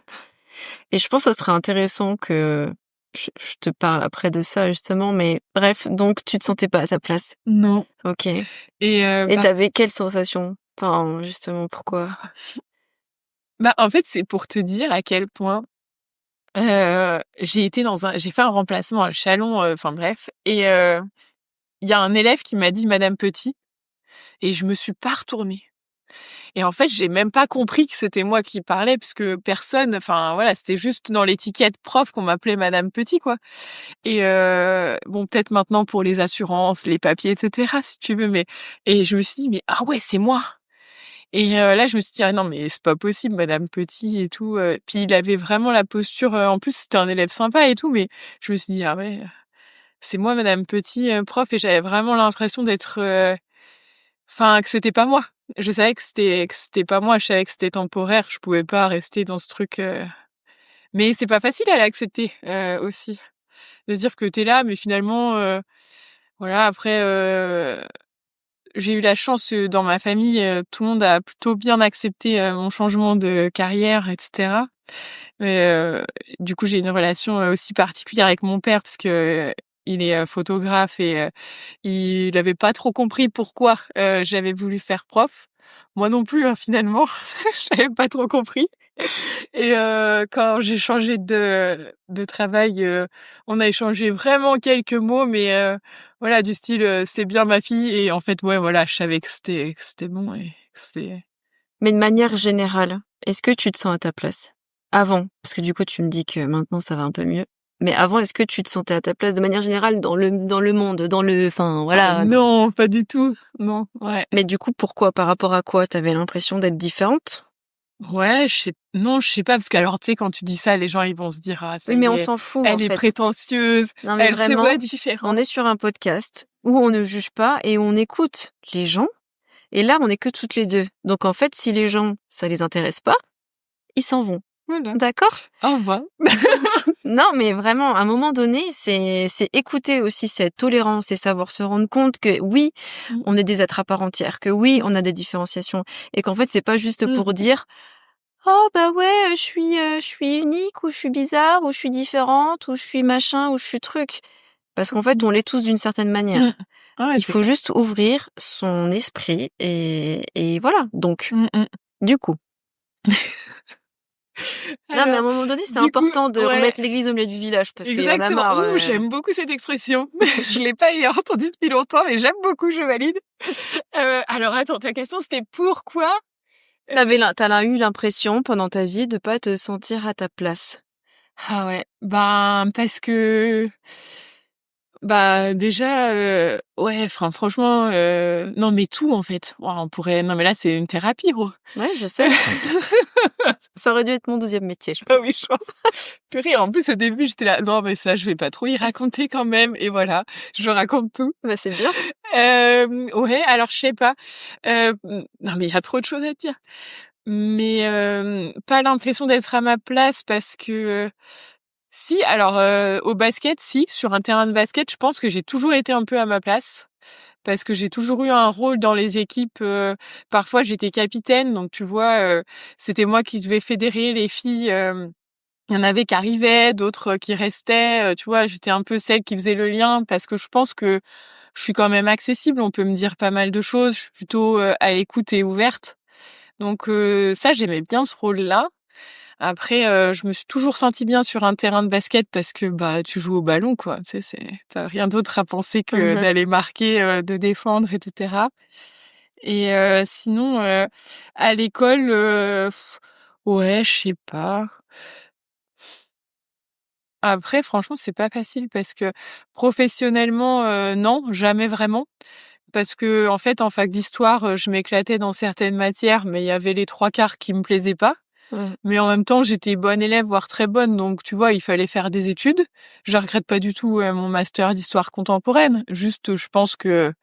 Et je pense que ça serait intéressant que je te parle après de ça, justement. Mais bref, donc tu te sentais pas à ta place. Non. Ok. Et Et t'avais quelle sensation? Enfin, justement, pourquoi? en fait, c'est pour te dire à quel point j'ai fait un remplacement à Chalon, enfin bref. Et il y a un élève qui m'a dit Madame Petit, et je me suis pas retournée. Et en fait, j'ai même pas compris que c'était moi qui parlais, puisque personne, enfin voilà, c'était juste dans l'étiquette prof qu'on m'appelait Madame Petit, quoi. Et bon, peut-être maintenant pour les assurances, les papiers, etc., si tu veux, et je me suis dit, mais ah ouais, c'est moi. Et là, je me suis dit, ah non, mais c'est pas possible, Madame Petit et tout. Puis il avait vraiment la posture, en plus, c'était un élève sympa et tout, mais je me suis dit, ah ouais, c'est moi, Madame Petit, prof, et j'avais vraiment l'impression d'être, enfin, que c'était pas moi. Je savais que c'était pas moi, je savais que c'était temporaire, je pouvais pas rester dans ce truc, mais c'est pas facile à l'accepter, aussi. De se dire que t'es là, mais finalement, voilà, après, j'ai eu la chance, dans ma famille, tout le monde a plutôt bien accepté, mon changement de carrière, etc. Mais, du coup, j'ai une relation, aussi particulière avec mon père parce que il est, photographe, et il avait pas trop compris pourquoi, j'avais voulu faire prof. Moi non plus, hein, finalement, j'avais pas trop compris. Et quand j'ai changé de travail, on a échangé vraiment quelques mots, mais voilà, du style, c'est bien ma fille, et en fait, ouais, voilà, je savais que c'était bon, et que c'était... Mais de manière générale, est-ce que tu te sens à ta place? Avant, parce que du coup, tu me dis que maintenant, ça va un peu mieux. Mais avant, est-ce que tu te sentais à ta place de manière générale dans le monde, enfin, voilà. Non, pas du tout. Non, ouais. Mais du coup, pourquoi? Par rapport à quoi? T'avais l'impression d'être différente? Ouais, je sais pas, parce que alors, tu sais, quand tu dis ça, les gens, ils vont se dire, ah, ça Oui, mais y on est, s'en fout, en elle est fait. prétentieuse, Non, mais elle se vraiment, voit différente. on est sur un podcast où on ne juge pas et on écoute les gens. Et là, on est que toutes les deux. Donc, en fait, si les gens, ça les intéresse pas, ils s'en vont. Voilà. D'accord? Au revoir. Non, mais vraiment, à un moment donné, c'est écouter aussi cette tolérance et savoir se rendre compte que oui, on est des êtres à part entière, que oui, on a des différenciations, et qu'en fait, c'est pas juste pour dire oh bah ouais, je suis unique, ou je suis bizarre, ou je suis différente, ou je suis machin, ou je suis truc. Parce qu'en fait, on l'est tous d'une certaine manière. Ouais, Il faut juste ouvrir son esprit et voilà. Donc, du coup. Non, mais à un moment donné, c'est important de remettre l'église au milieu du village, parce qu'il y en a marre. J'aime beaucoup cette expression. Je l'ai pas entendue depuis longtemps, mais j'aime beaucoup, je valide. Alors attends, ta question, c'était pourquoi T'as eu l'impression pendant ta vie de pas te sentir à ta place. Ah ouais, parce que déjà, ouais, franchement, non, mais tout en fait. Ouah, on pourrait, non mais là c'est une thérapie, gros. Ouais, je sais. Ça aurait dû être mon deuxième métier, je pense. Ah oui, je pense. Purée, en plus au début j'étais là, non mais ça je vais pas trop y raconter quand même, et voilà, je raconte tout. Bah c'est bien. Ouais, alors je sais pas. Non mais il y a trop de choses à dire. Mais pas l'impression d'être à ma place, parce que si, alors au basket, si, sur un terrain de basket, je pense que j'ai toujours été un peu à ma place, parce que j'ai toujours eu un rôle dans les équipes. Parfois, j'étais capitaine, donc tu vois, c'était moi qui devais fédérer les filles. Il y en avait qui arrivaient, d'autres qui restaient. Tu vois, j'étais un peu celle qui faisait le lien, parce que je pense que je suis quand même accessible. On peut me dire pas mal de choses. Je suis plutôt à l'écoute et ouverte. Donc ça, j'aimais bien ce rôle-là. Après, je me suis toujours sentie bien sur un terrain de basket parce que bah tu joues au ballon, quoi. Tu sais, t'as rien d'autre à penser que d'aller marquer, de défendre, etc. Et sinon, à l'école, ouais, je sais pas. Après, franchement, c'est pas facile parce que professionnellement, non, jamais vraiment. Parce que en fait, en fac d'histoire, je m'éclatais dans certaines matières, mais il y avait les 3/4 qui me plaisaient pas. Mais en même temps, j'étais bonne élève, voire très bonne, donc tu vois, il fallait faire des études. Je regrette pas du tout mon master d'histoire contemporaine. Juste, je pense que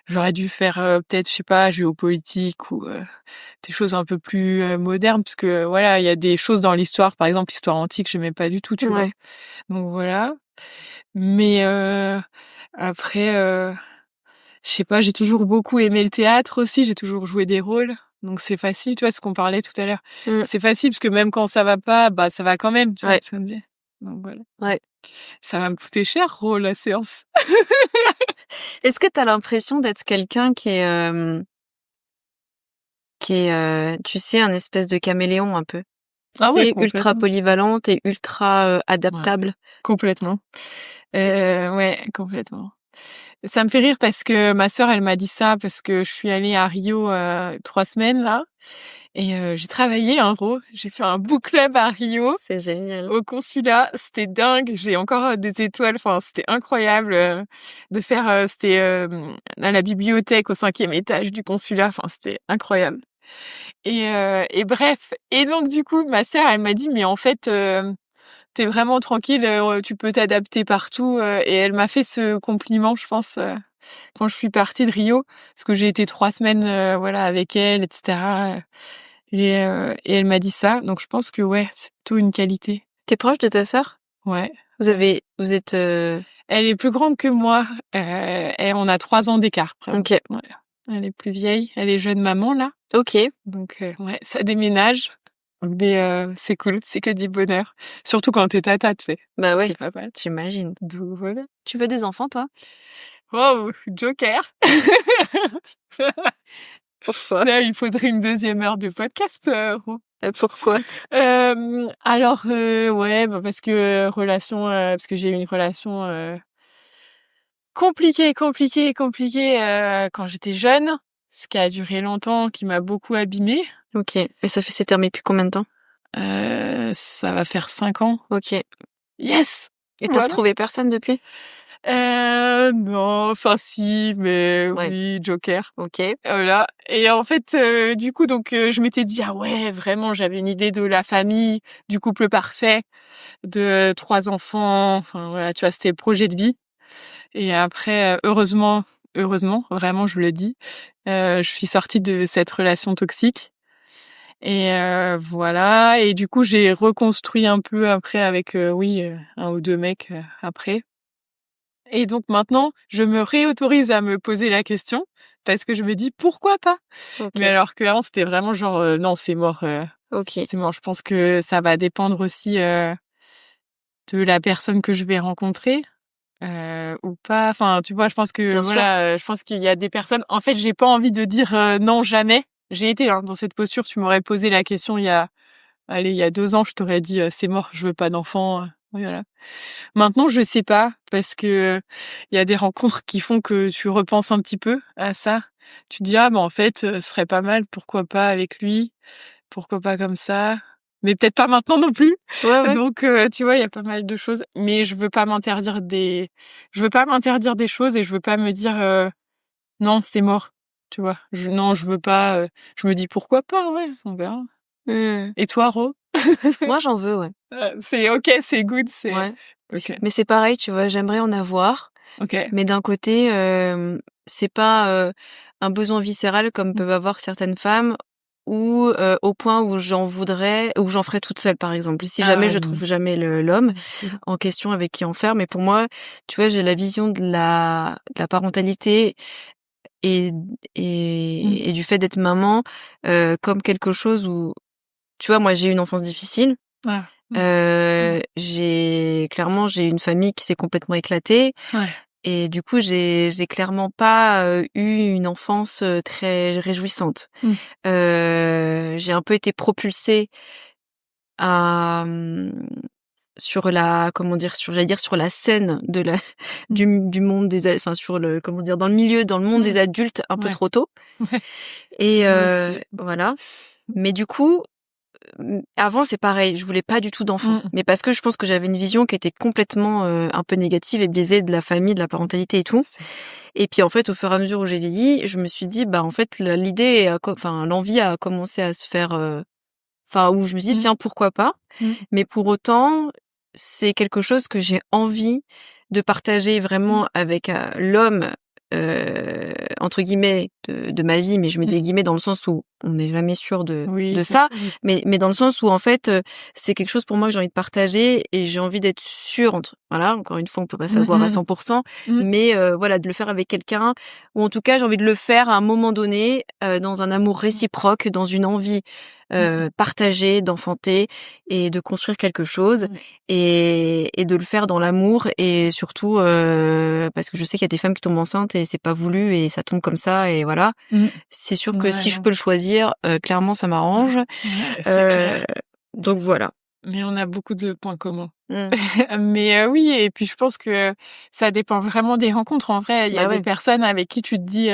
j'aurais dû faire peut-être, je sais pas, géopolitique ou des choses un peu plus modernes, parce que voilà, il y a des choses dans l'histoire, par exemple l'histoire antique, j'aimais pas du tout, tu vois. Donc voilà. Mais après, je sais pas, j'ai toujours beaucoup aimé le théâtre aussi, j'ai toujours joué des rôles. Donc c'est facile, tu vois, ce qu'on parlait tout à l'heure. C'est facile parce que même quand ça va pas, bah ça va quand même, tu vois ce que ça me dit. Donc voilà. Ouais. Ça va me coûter cher, la séance. Est-ce que t'as l'impression d'être quelqu'un qui est, tu sais, un espèce de caméléon un peu? Ah Tu ouais, sais, ultra polyvalente et ultra adaptable. Ouais, complètement. Ouais, complètement. Ça me fait rire parce que ma sœur, elle m'a dit ça parce que je suis allée à Rio 3 semaines là et j'ai travaillé en gros. J'ai fait un book club à Rio. C'est génial. Au consulat, c'était dingue. J'ai encore des étoiles. Enfin, c'était incroyable de faire. C'était à la bibliothèque au 5e étage du consulat. Enfin, c'était incroyable. Et bref. Et donc du coup, ma sœur, elle m'a dit, mais en fait, t'es vraiment tranquille. Tu peux t'adapter partout. Et elle m'a fait ce compliment, je pense, quand je suis partie de Rio, parce que j'ai été 3 semaines, voilà, avec elle, etc. Et elle m'a dit ça. Donc je pense que ouais, c'est plutôt une qualité. T'es proche de ta sœur? Ouais. Vous êtes... Elle est plus grande que moi. Et on a 3 ans d'écart. Ok. Ouais. Elle est plus vieille. Elle est jeune maman, là. Ok. Donc, ouais, ça déménage. Mais c'est cool. C'est que du bonheur. Surtout quand t'es tata, tu sais. Bah ouais. C'est pas mal. J'imagine. Donc, voilà. Tu veux des enfants, toi? Wow, Joker. Pourquoi? Là, il faudrait une 2e heure de podcast, Ro. Pourquoi? Alors, ouais, bah parce que parce que j'ai eu une relation compliquée quand j'étais jeune, ce qui a duré longtemps, qui m'a beaucoup abîmée. Ok. Et c'est terminé depuis combien de temps? Ça va faire 5 ans. Ok. Yes! Et t'as Voilà. retrouvé personne depuis? Non, enfin si, mais Ouais. oui, Joker. Ok. Voilà. Et en fait, du coup, donc, je m'étais dit, ah ouais, vraiment, j'avais une idée de la famille, du couple parfait, de 3 enfants. Enfin, voilà, tu vois, c'était le projet de vie. Et après, heureusement, vraiment, je le dis, je suis sortie de cette relation toxique. Et voilà. Et du coup, j'ai reconstruit un peu après avec, oui, 1 ou 2 mecs après. Et donc maintenant, je me réautorise à me poser la question parce que je me dis pourquoi pas. Ok. Mais alors qu'avant c'était vraiment genre non, c'est mort. Ok. C'est mort. Je pense que ça va dépendre aussi de la personne que je vais rencontrer ou pas. Enfin, tu vois, je pense que Bien voilà, je pense qu'il y a des personnes. En fait, j'ai pas envie de dire non jamais. J'ai été dans cette posture. Tu m'aurais posé la question il y a 2 ans, je t'aurais dit c'est mort, je veux pas d'enfant. Voilà. Maintenant, je sais pas parce que il y a des rencontres qui font que tu repenses un petit peu à ça. Tu te dis ah, bah en fait, ce serait pas mal, pourquoi pas avec lui, pourquoi pas comme ça, mais peut-être pas maintenant non plus. Ouais. Donc tu vois, il y a pas mal de choses, mais je veux pas m'interdire des choses et je veux pas me dire non, c'est mort. Tu vois. Non, je veux pas je me dis pourquoi pas, ouais, on verra. Et toi, Ro? Moi, j'en veux, ouais. C'est OK, c'est good, c'est Ouais. OK. Mais c'est pareil, tu vois, j'aimerais en avoir. OK. Mais d'un côté, c'est pas un besoin viscéral comme peuvent avoir certaines femmes ou au point où j'en voudrais, ou j'en ferais toute seule, par exemple. Si jamais je trouve jamais l'homme en question avec qui en faire. Mais pour moi, tu vois, j'ai la vision de la parentalité et du fait d'être maman comme quelque chose où, tu vois, moi j'ai eu une enfance difficile. Ah. J'ai une famille qui s'est complètement éclatée. Ouais. Et du coup, j'ai clairement pas eu une enfance très réjouissante. J'ai un peu été propulsée sur la sur la scène de la du monde des enfin sur le dans le monde des adultes un peu trop tôt. Et voilà. Mais du coup, avant c'est pareil, je voulais pas du tout d'enfants, mais parce que je pense que j'avais une vision qui était complètement un peu négative et biaisée de la famille, de la parentalité et tout. Et puis en fait, au fur et à mesure où j'ai vieilli, je me suis dit en fait l'envie a commencé à se faire où je me suis dit tiens, pourquoi pas. Mais pour autant, c'est quelque chose que j'ai envie de partager vraiment avec l'homme entre guillemets de ma vie, mais je mets des guillemets dans le sens où on n'est jamais sûr de ça, mais dans le sens où en fait c'est quelque chose pour moi que j'ai envie de partager et j'ai envie d'être sûre encore une fois on peut pas savoir à 100%, mais de le faire avec quelqu'un, ou en tout cas j'ai envie de le faire à un moment donné dans un amour réciproque, dans une envie partagée d'enfanter et de construire quelque chose et de le faire dans l'amour, et surtout parce que je sais qu'il y a des femmes qui tombent enceintes et c'est pas voulu et ça tombe comme ça, et voilà. C'est sûr que si je peux le choisir, clairement ça m'arrange. Donc voilà. Mais on a beaucoup de points communs. Mais oui, et puis je pense que ça dépend vraiment des rencontres. En vrai, il y a des personnes avec qui tu te dis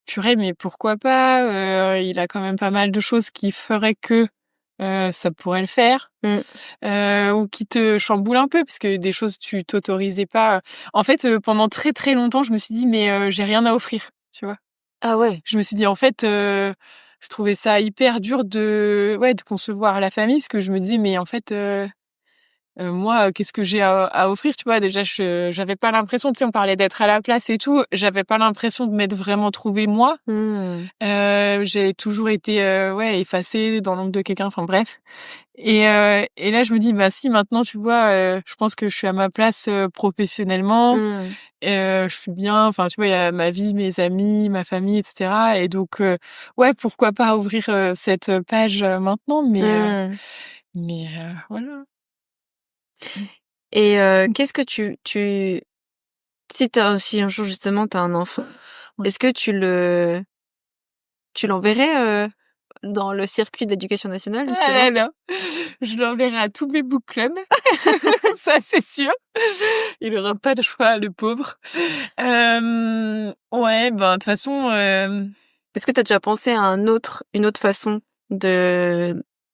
purée, mais pourquoi pas, il a quand même pas mal de choses qui feraient que ça pourrait le faire, ou qui te chamboulent un peu parce que des choses tu t'autorisais pas. En fait, pendant très très longtemps, je me suis dit mais j'ai rien à offrir, tu vois. Ah ouais. Je me suis dit en fait je trouvais ça hyper dur de concevoir la famille, parce que je me disais mais en fait moi qu'est-ce que j'ai à offrir, tu vois. Déjà j'avais pas l'impression, tu sais, on parlait d'être à la place et tout, j'avais pas l'impression de m'être vraiment trouvée moi. J'ai toujours été effacée dans l'ombre de quelqu'un, enfin bref. Et là je me dis si maintenant, tu vois, je pense que je suis à ma place professionnellement. Je suis bien, enfin tu vois, il y a ma vie, mes amis, ma famille, etc. Et donc pourquoi pas ouvrir cette page maintenant, mais voilà. Et qu'est-ce que tu si un jour justement t'as un enfant, est-ce que tu l'enverrais dans le circuit de l'éducation nationale, justement? Non. Je l'enverrai à tous mes book clubs. Ça, c'est sûr. Il aura pas le choix, le pauvre. De toute façon, est-ce que t'as déjà pensé à une autre façon d'étudier,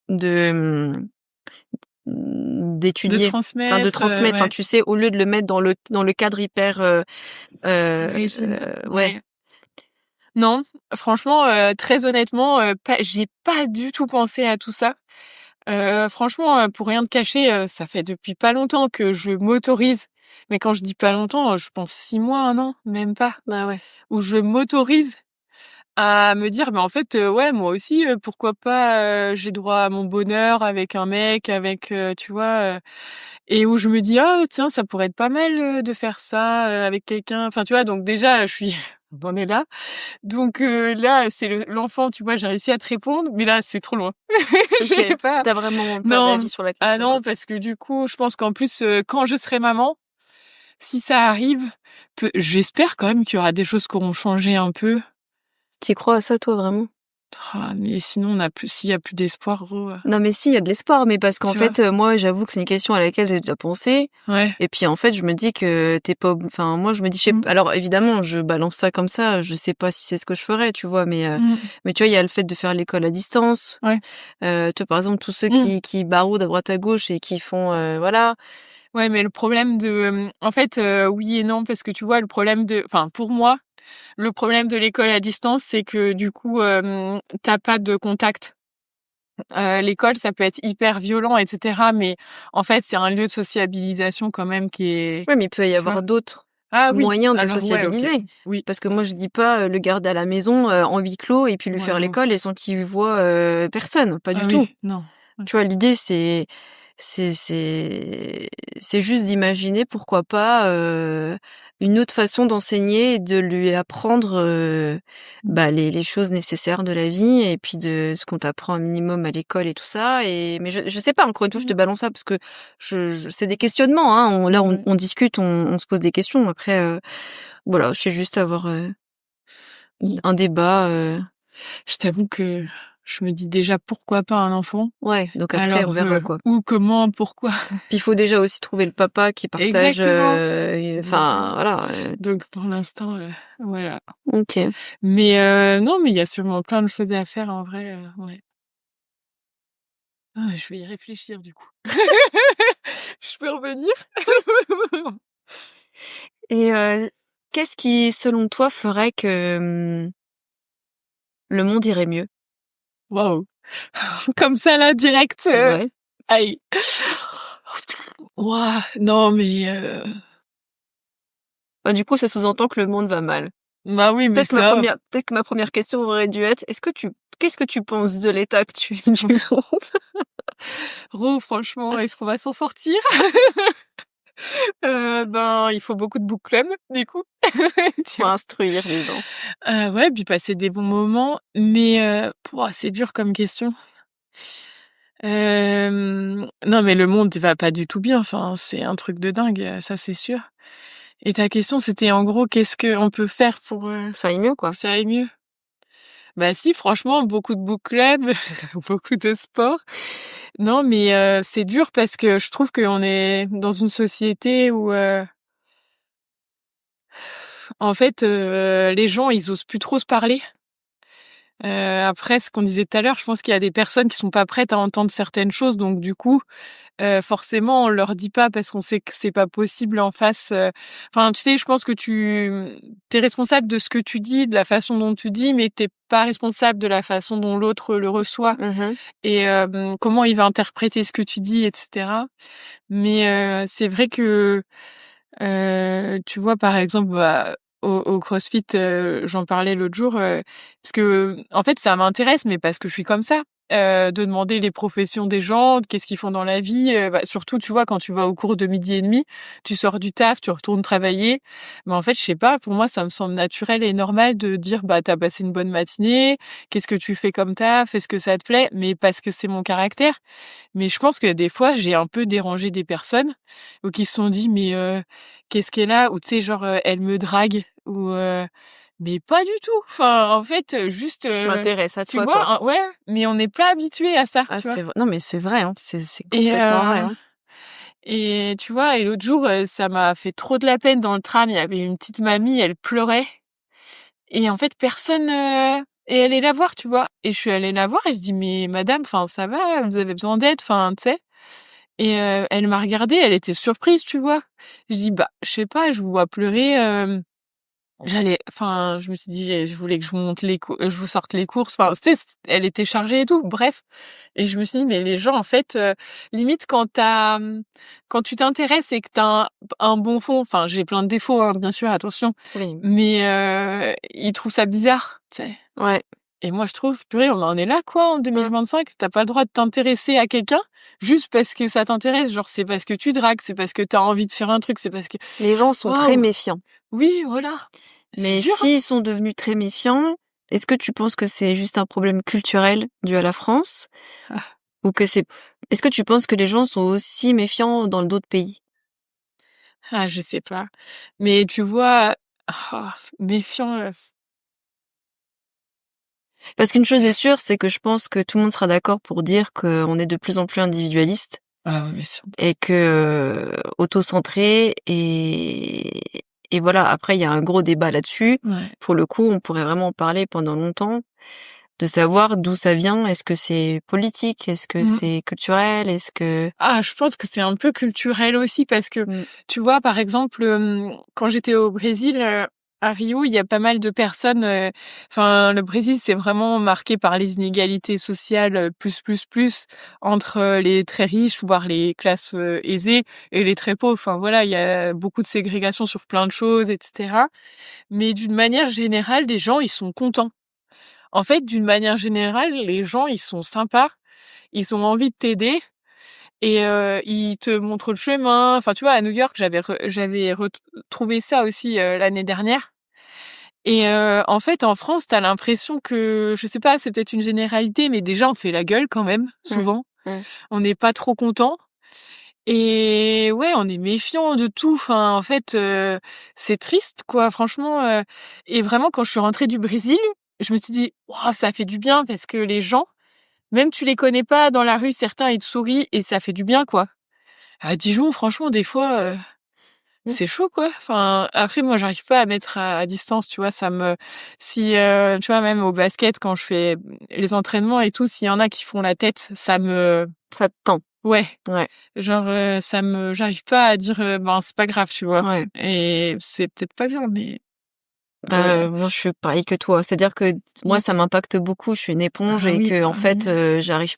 de transmettre, enfin tu sais, au lieu de le mettre dans le cadre hyper Non, franchement, très honnêtement, j'ai pas du tout pensé à tout ça. Franchement, pour rien te cacher, ça fait depuis pas longtemps que je m'autorise, mais quand je dis pas longtemps, je pense 6 mois, 1 an, même pas. Où je m'autorise à me dire en fait moi aussi, pourquoi pas, j'ai droit à mon bonheur avec un mec, avec tu vois, et où je me dis tiens, ça pourrait être pas mal de faire ça avec quelqu'un, enfin tu vois. Donc déjà on en est là. Donc là c'est l'enfant, tu vois, j'ai réussi à te répondre, mais là c'est trop loin. J'ai pas. T'as vraiment pas d'avis sur la question? Ah non, parce que du coup je pense qu'en plus quand je serai maman, si ça arrive, j'espère quand même qu'il y aura des choses qui auront changé un peu. T'y crois à ça, toi, vraiment? Mais sinon, s'il y a plus d'espoir, gros. Non, mais si, il y a de l'espoir, mais parce qu'en fait, moi, j'avoue que c'est une question à laquelle j'ai déjà pensé. Et puis, en fait, je me dis que t'es pas, moi, je me dis, alors, évidemment, je balance ça comme ça, je sais pas si c'est ce que je ferais, tu vois, mais tu vois, il y a le fait de faire l'école à distance. Tu vois, par exemple, tous ceux qui baroudent à droite à gauche et qui font, voilà. Ouais, mais le problème en fait, oui et non, parce que tu vois, pour moi, le problème de l'école à distance, c'est que du coup, t'as pas de contact. L'école, ça peut être hyper violent, etc. Mais en fait, c'est un lieu de sociabilisation quand même qui est... Ouais, mais il peut y avoir d'autres moyens de sociabiliser. Oui. Parce que moi, je dis pas le garder à la maison en huis clos et puis lui faire l'école et sans qu'il voit personne. Pas du tout. Non. Tu vois, l'idée, c'est juste d'imaginer pourquoi pas une autre façon d'enseigner et de lui apprendre les choses nécessaires de la vie et puis de ce qu'on t'apprend un minimum à l'école et tout ça. Mais je sais pas, encore une fois, je te balance ça parce que c'est des questionnements, hein. On discute, on se pose des questions. Après, c'est juste avoir un débat. Je t'avoue que je me dis déjà pourquoi pas un enfant. Ouais, donc après on verra quoi. Ou comment, pourquoi. Puis il faut déjà aussi trouver le papa qui partage. Enfin voilà. Donc pour l'instant, voilà. Ok. Mais non, mais il y a sûrement plein de choses à faire en vrai. Ouais. Ah, je vais y réfléchir du coup. Je peux revenir. Et qu'est-ce qui, selon toi, ferait que le monde irait mieux? Waouh. Comme ça là, direct. Ouais. Aïe. Ouah, non mais. Bah, du coup, ça sous-entend que le monde va mal. Bah oui, mais Peut-être que ma première question aurait dû être qu'est-ce que tu penses de l'état actuel du monde? Ro, franchement, est-ce qu'on va s'en sortir? Ben, il faut beaucoup de book club, du coup. Faut instruire les gens. Ouais, puis passer des bons moments. Mais c'est dur comme question. Non, mais le monde va pas du tout bien. Enfin, c'est un truc de dingue, ça c'est sûr. Et ta question, c'était en gros, qu'est-ce qu'on peut faire pour Ça aille mieux, quoi. ça aille mieux? Bah si, franchement, beaucoup de book club, beaucoup de sport. Non, mais c'est dur parce que je trouve qu'on est dans une société où, en fait, les gens, ils osent plus trop se parler. Après, ce qu'on disait tout à l'heure, je pense qu'il y a des personnes qui sont pas prêtes à entendre certaines choses, donc du coup, forcément, on leur dit pas parce qu'on sait que c'est pas possible en face. Enfin, tu sais, je pense que t'es responsable de ce que tu dis, de la façon dont tu dis, mais t'es pas responsable de la façon dont l'autre le reçoit et comment il va interpréter ce que tu dis, etc. Mais c'est vrai que tu vois, par exemple, au CrossFit, j'en parlais l'autre jour, parce que en fait, ça m'intéresse, mais parce que je suis comme ça. De demander les professions des gens, qu'est-ce qu'ils font dans la vie. Surtout, tu vois, quand tu vas au cours de 12h30, tu sors du taf, tu retournes travailler. Mais en fait, je sais pas, pour moi, ça me semble naturel et normal de dire, t'as passé une bonne matinée, qu'est-ce que tu fais comme taf, est-ce que ça te plaît? Mais parce que c'est mon caractère. Mais je pense que des fois, j'ai un peu dérangé des personnes ou qui se sont dit, mais qu'est-ce qu'elle a? Ou tu sais, genre, elle me drague ou mais pas du tout. Enfin, en fait, juste. Je m'intéresse à toi, tu vois, quoi. ouais, mais on n'est pas habitué à ça. Ah, tu vois. c'est vrai. Non, mais c'est vrai, hein. C'est complètement vrai. Hein. Et tu vois, et l'autre jour, ça m'a fait trop de la peine dans le tram. Il y avait une petite mamie, elle pleurait. Et en fait, personne. Et elle est la voir, tu vois. Et je suis allée la voir et je dis, mais madame, enfin, ça va, vous avez besoin d'aide, enfin, tu sais. Et elle m'a regardée, elle était surprise, tu vois. Je dis, je sais pas, je vous vois pleurer. Je me suis dit, je voulais que je vous sorte les courses. Enfin, tu sais, elle était chargée et tout. Bref. Et je me suis dit, mais les gens, en fait, limite, quand tu t'intéresses et que t'as un bon fond, enfin, j'ai plein de défauts, hein, bien sûr, attention. Oui. Mais ils trouvent ça bizarre, tu sais. Ouais. Et moi, je trouve, purée, on en est là, quoi, en 2025. T'as pas le droit de t'intéresser à quelqu'un juste parce que ça t'intéresse. Genre, c'est parce que tu dragues, c'est parce que t'as envie de faire un truc, c'est parce que... Les gens sont très méfiants. Oui, voilà. Mais s'ils sont devenus très méfiants, est-ce que tu penses que c'est juste un problème culturel dû à la France? Ou que est-ce que tu penses que les gens sont aussi méfiants dans d'autres pays? Ah, je sais pas. Mais tu vois, méfiant... Parce qu'une chose est sûre, c'est que je pense que tout le monde sera d'accord pour dire qu'on est de plus en plus individualiste. Ah ouais, mais ça... Et que auto-centré et voilà. Après, il y a un gros débat là-dessus. Ouais. Pour le coup, on pourrait vraiment en parler pendant longtemps, de savoir d'où ça vient. Est-ce que c'est politique? Est-ce que c'est culturel? Est-ce que... Ah, je pense que c'est un peu culturel aussi parce que, tu vois, par exemple, quand j'étais au Brésil, à Rio, il y a pas mal de personnes... le Brésil, c'est vraiment marqué par les inégalités sociales plus entre les très riches, voire les classes aisées, et les très pauvres. Enfin, voilà, il y a beaucoup de ségrégation sur plein de choses, etc. Mais d'une manière générale, les gens, ils sont contents. En fait, d'une manière générale, les gens, ils sont sympas, ils ont envie de t'aider et ils te montrent le chemin. Enfin, tu vois, à New York, j'avais retrouvé ça aussi l'année dernière. Et en fait, en France, t'as l'impression que, je sais pas, c'est peut-être une généralité, mais déjà, on fait la gueule quand même, souvent. On n'est pas trop content. Et ouais, on est méfiant de tout. Enfin, en fait, c'est triste, quoi, franchement. Et vraiment, quand je suis rentrée du Brésil, je me suis dit, wow, ça fait du bien parce que les gens, Même tu les connais pas dans la rue, certains ils te sourient et ça fait du bien quoi. À Dijon, franchement, des fois, c'est chaud quoi. Enfin, après moi, j'arrive pas à mettre à distance, tu vois. Si tu vois, même au basket quand je fais les entraînements et tout, s'il y en a qui font la tête, Ça te tend. ouais, Ouais. genre j'arrive pas à dire ben c'est pas grave, tu vois. Ouais. Et c'est peut-être pas bien, mais Moi, je suis pareil que toi. C'est-à-dire que moi, ça m'impacte beaucoup. Je suis une éponge Ah et oui, que, en pareil. fait, j'arrive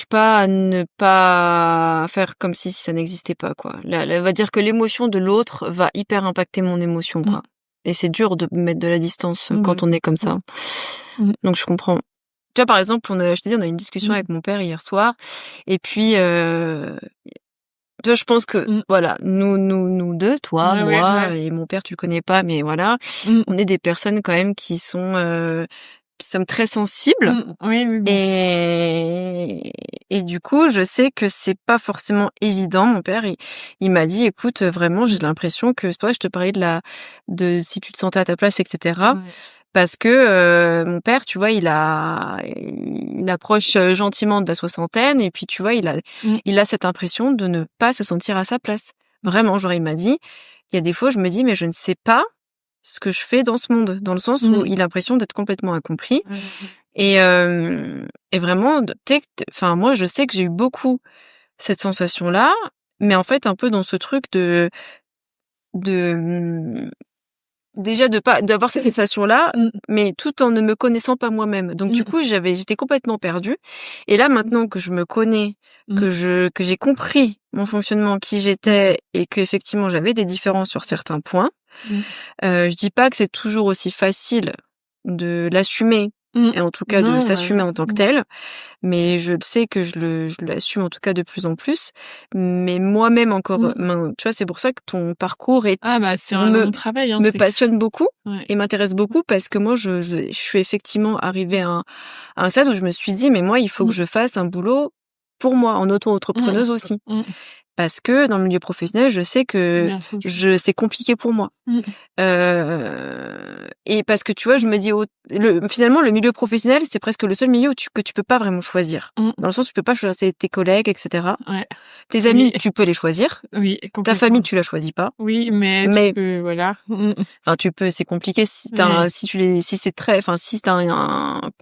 pas à ne pas faire comme si ça n'existait pas, quoi. On va dire que l'émotion de l'autre va hyper impacter mon émotion, quoi. Et c'est dur de mettre de la distance quand on est comme ça. Donc, je comprends. Tu vois, par exemple, je te dis, on a eu une discussion avec mon père hier soir. Et puis, tu vois, je pense que, voilà, nous deux, toi, moi et mon père, tu le connais pas, mais voilà, on est des personnes quand même qui sommes très sensibles. Oui, bien sûr. Et du coup, je sais que c'est pas forcément évident. Mon père, il m'a dit, écoute, vraiment, j'ai l'impression que, toi, je te parlais de si tu te sentais à ta place, etc. Ouais. Parce que mon père, tu vois, il approche gentiment de la soixantaine et puis tu vois, il a cette impression de ne pas se sentir à sa place. Vraiment, genre il m'a dit, il y a des fois je me dis mais je ne sais pas ce que je fais dans ce monde, dans le sens où il a l'impression d'être complètement incompris. Et vraiment, enfin moi je sais que j'ai eu beaucoup cette sensation-là, mais en fait un peu dans ce truc de déjà d'avoir cette sensation-là, mais tout en ne me connaissant pas moi-même. Donc du coup, j'étais complètement perdue. Et là, maintenant que je me connais, que j'ai compris mon fonctionnement, qui j'étais, et que effectivement j'avais des différences sur certains points, je dis pas que c'est toujours aussi facile de l'assumer, et en tout cas de s'assumer en tant que tel, mais je sais que je l'assume en tout cas de plus en plus. Mais moi-même encore, tu vois, c'est pour ça que ton parcours c'est un long travail, me passionne beaucoup et Ouais. m'intéresse beaucoup, parce que moi je suis effectivement arrivée à un stade où je me suis dit mais moi il faut que je fasse un boulot pour moi en auto-entrepreneuse aussi. Parce que dans le milieu professionnel, je sais que Bien sûr. c'est compliqué pour moi. Et parce que tu vois, je me dis finalement le milieu professionnel, c'est presque le seul milieu que tu peux pas vraiment choisir. Dans le sens où tu peux pas choisir tes collègues, etc. Ouais. Tes amis, tu peux les choisir. Oui, Ta complètement. famille, tu la choisis pas. Oui, mais tu peux, voilà. Enfin, tu peux, c'est compliqué si si c'est très, enfin, si t'as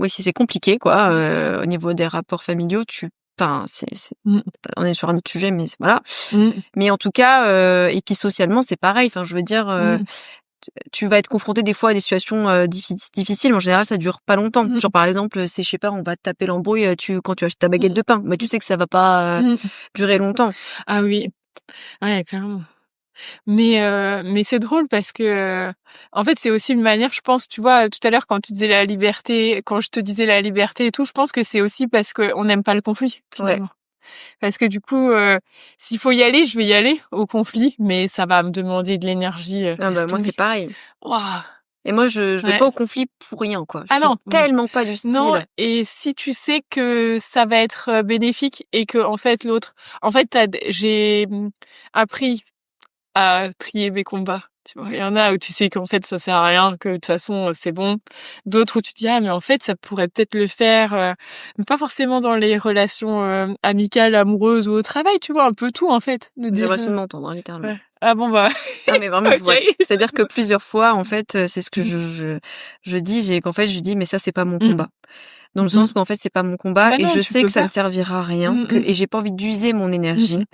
si c'est compliqué, quoi, au niveau des rapports familiaux, enfin, on est sur un autre sujet, mais voilà. Mais en tout cas, et puis socialement, c'est pareil. Enfin, je veux dire, tu vas être confronté des fois à des situations difficiles. En général, ça dure pas longtemps. Genre, par exemple, je sais pas, on va te taper l'embrouille, quand tu achètes ta baguette de pain. Mais tu sais que ça va pas durer longtemps. Ah oui. Ouais, clairement. Mais c'est drôle parce que en fait c'est aussi une manière, je pense, tu vois, tout à l'heure quand tu disais la liberté, quand je te disais la liberté et tout, je pense que c'est aussi parce que on n'aime pas le conflit finalement. Parce que du coup s'il faut y aller, je vais y aller au conflit, mais ça va me demander de l'énergie. Moi c'est pareil. Waouh. Et moi je vais pas au conflit pour rien, quoi. Je suis tellement pas du style. Non, et si tu sais que ça va être bénéfique et que en fait l'autre, en fait j'ai appris à trier mes combats. Tu vois, il y en a où tu sais qu'en fait ça sert à rien, que de toute façon c'est bon. D'autres où tu te dis mais en fait ça pourrait peut-être le faire, mais pas forcément dans les relations amicales, amoureuses ou au travail, tu vois, un peu tout en fait. J'ai l'impression de m'entendre, littéralement. Ouais. Ah bon bah. Non mais vraiment, Okay. C'est-à-dire que plusieurs fois en fait, c'est ce que je dis, qu'en fait je dis mais ça c'est pas mon combat. Dans le sens où en fait c'est pas mon combat, et je sais que ça ne servira à rien, et j'ai pas envie d'user mon énergie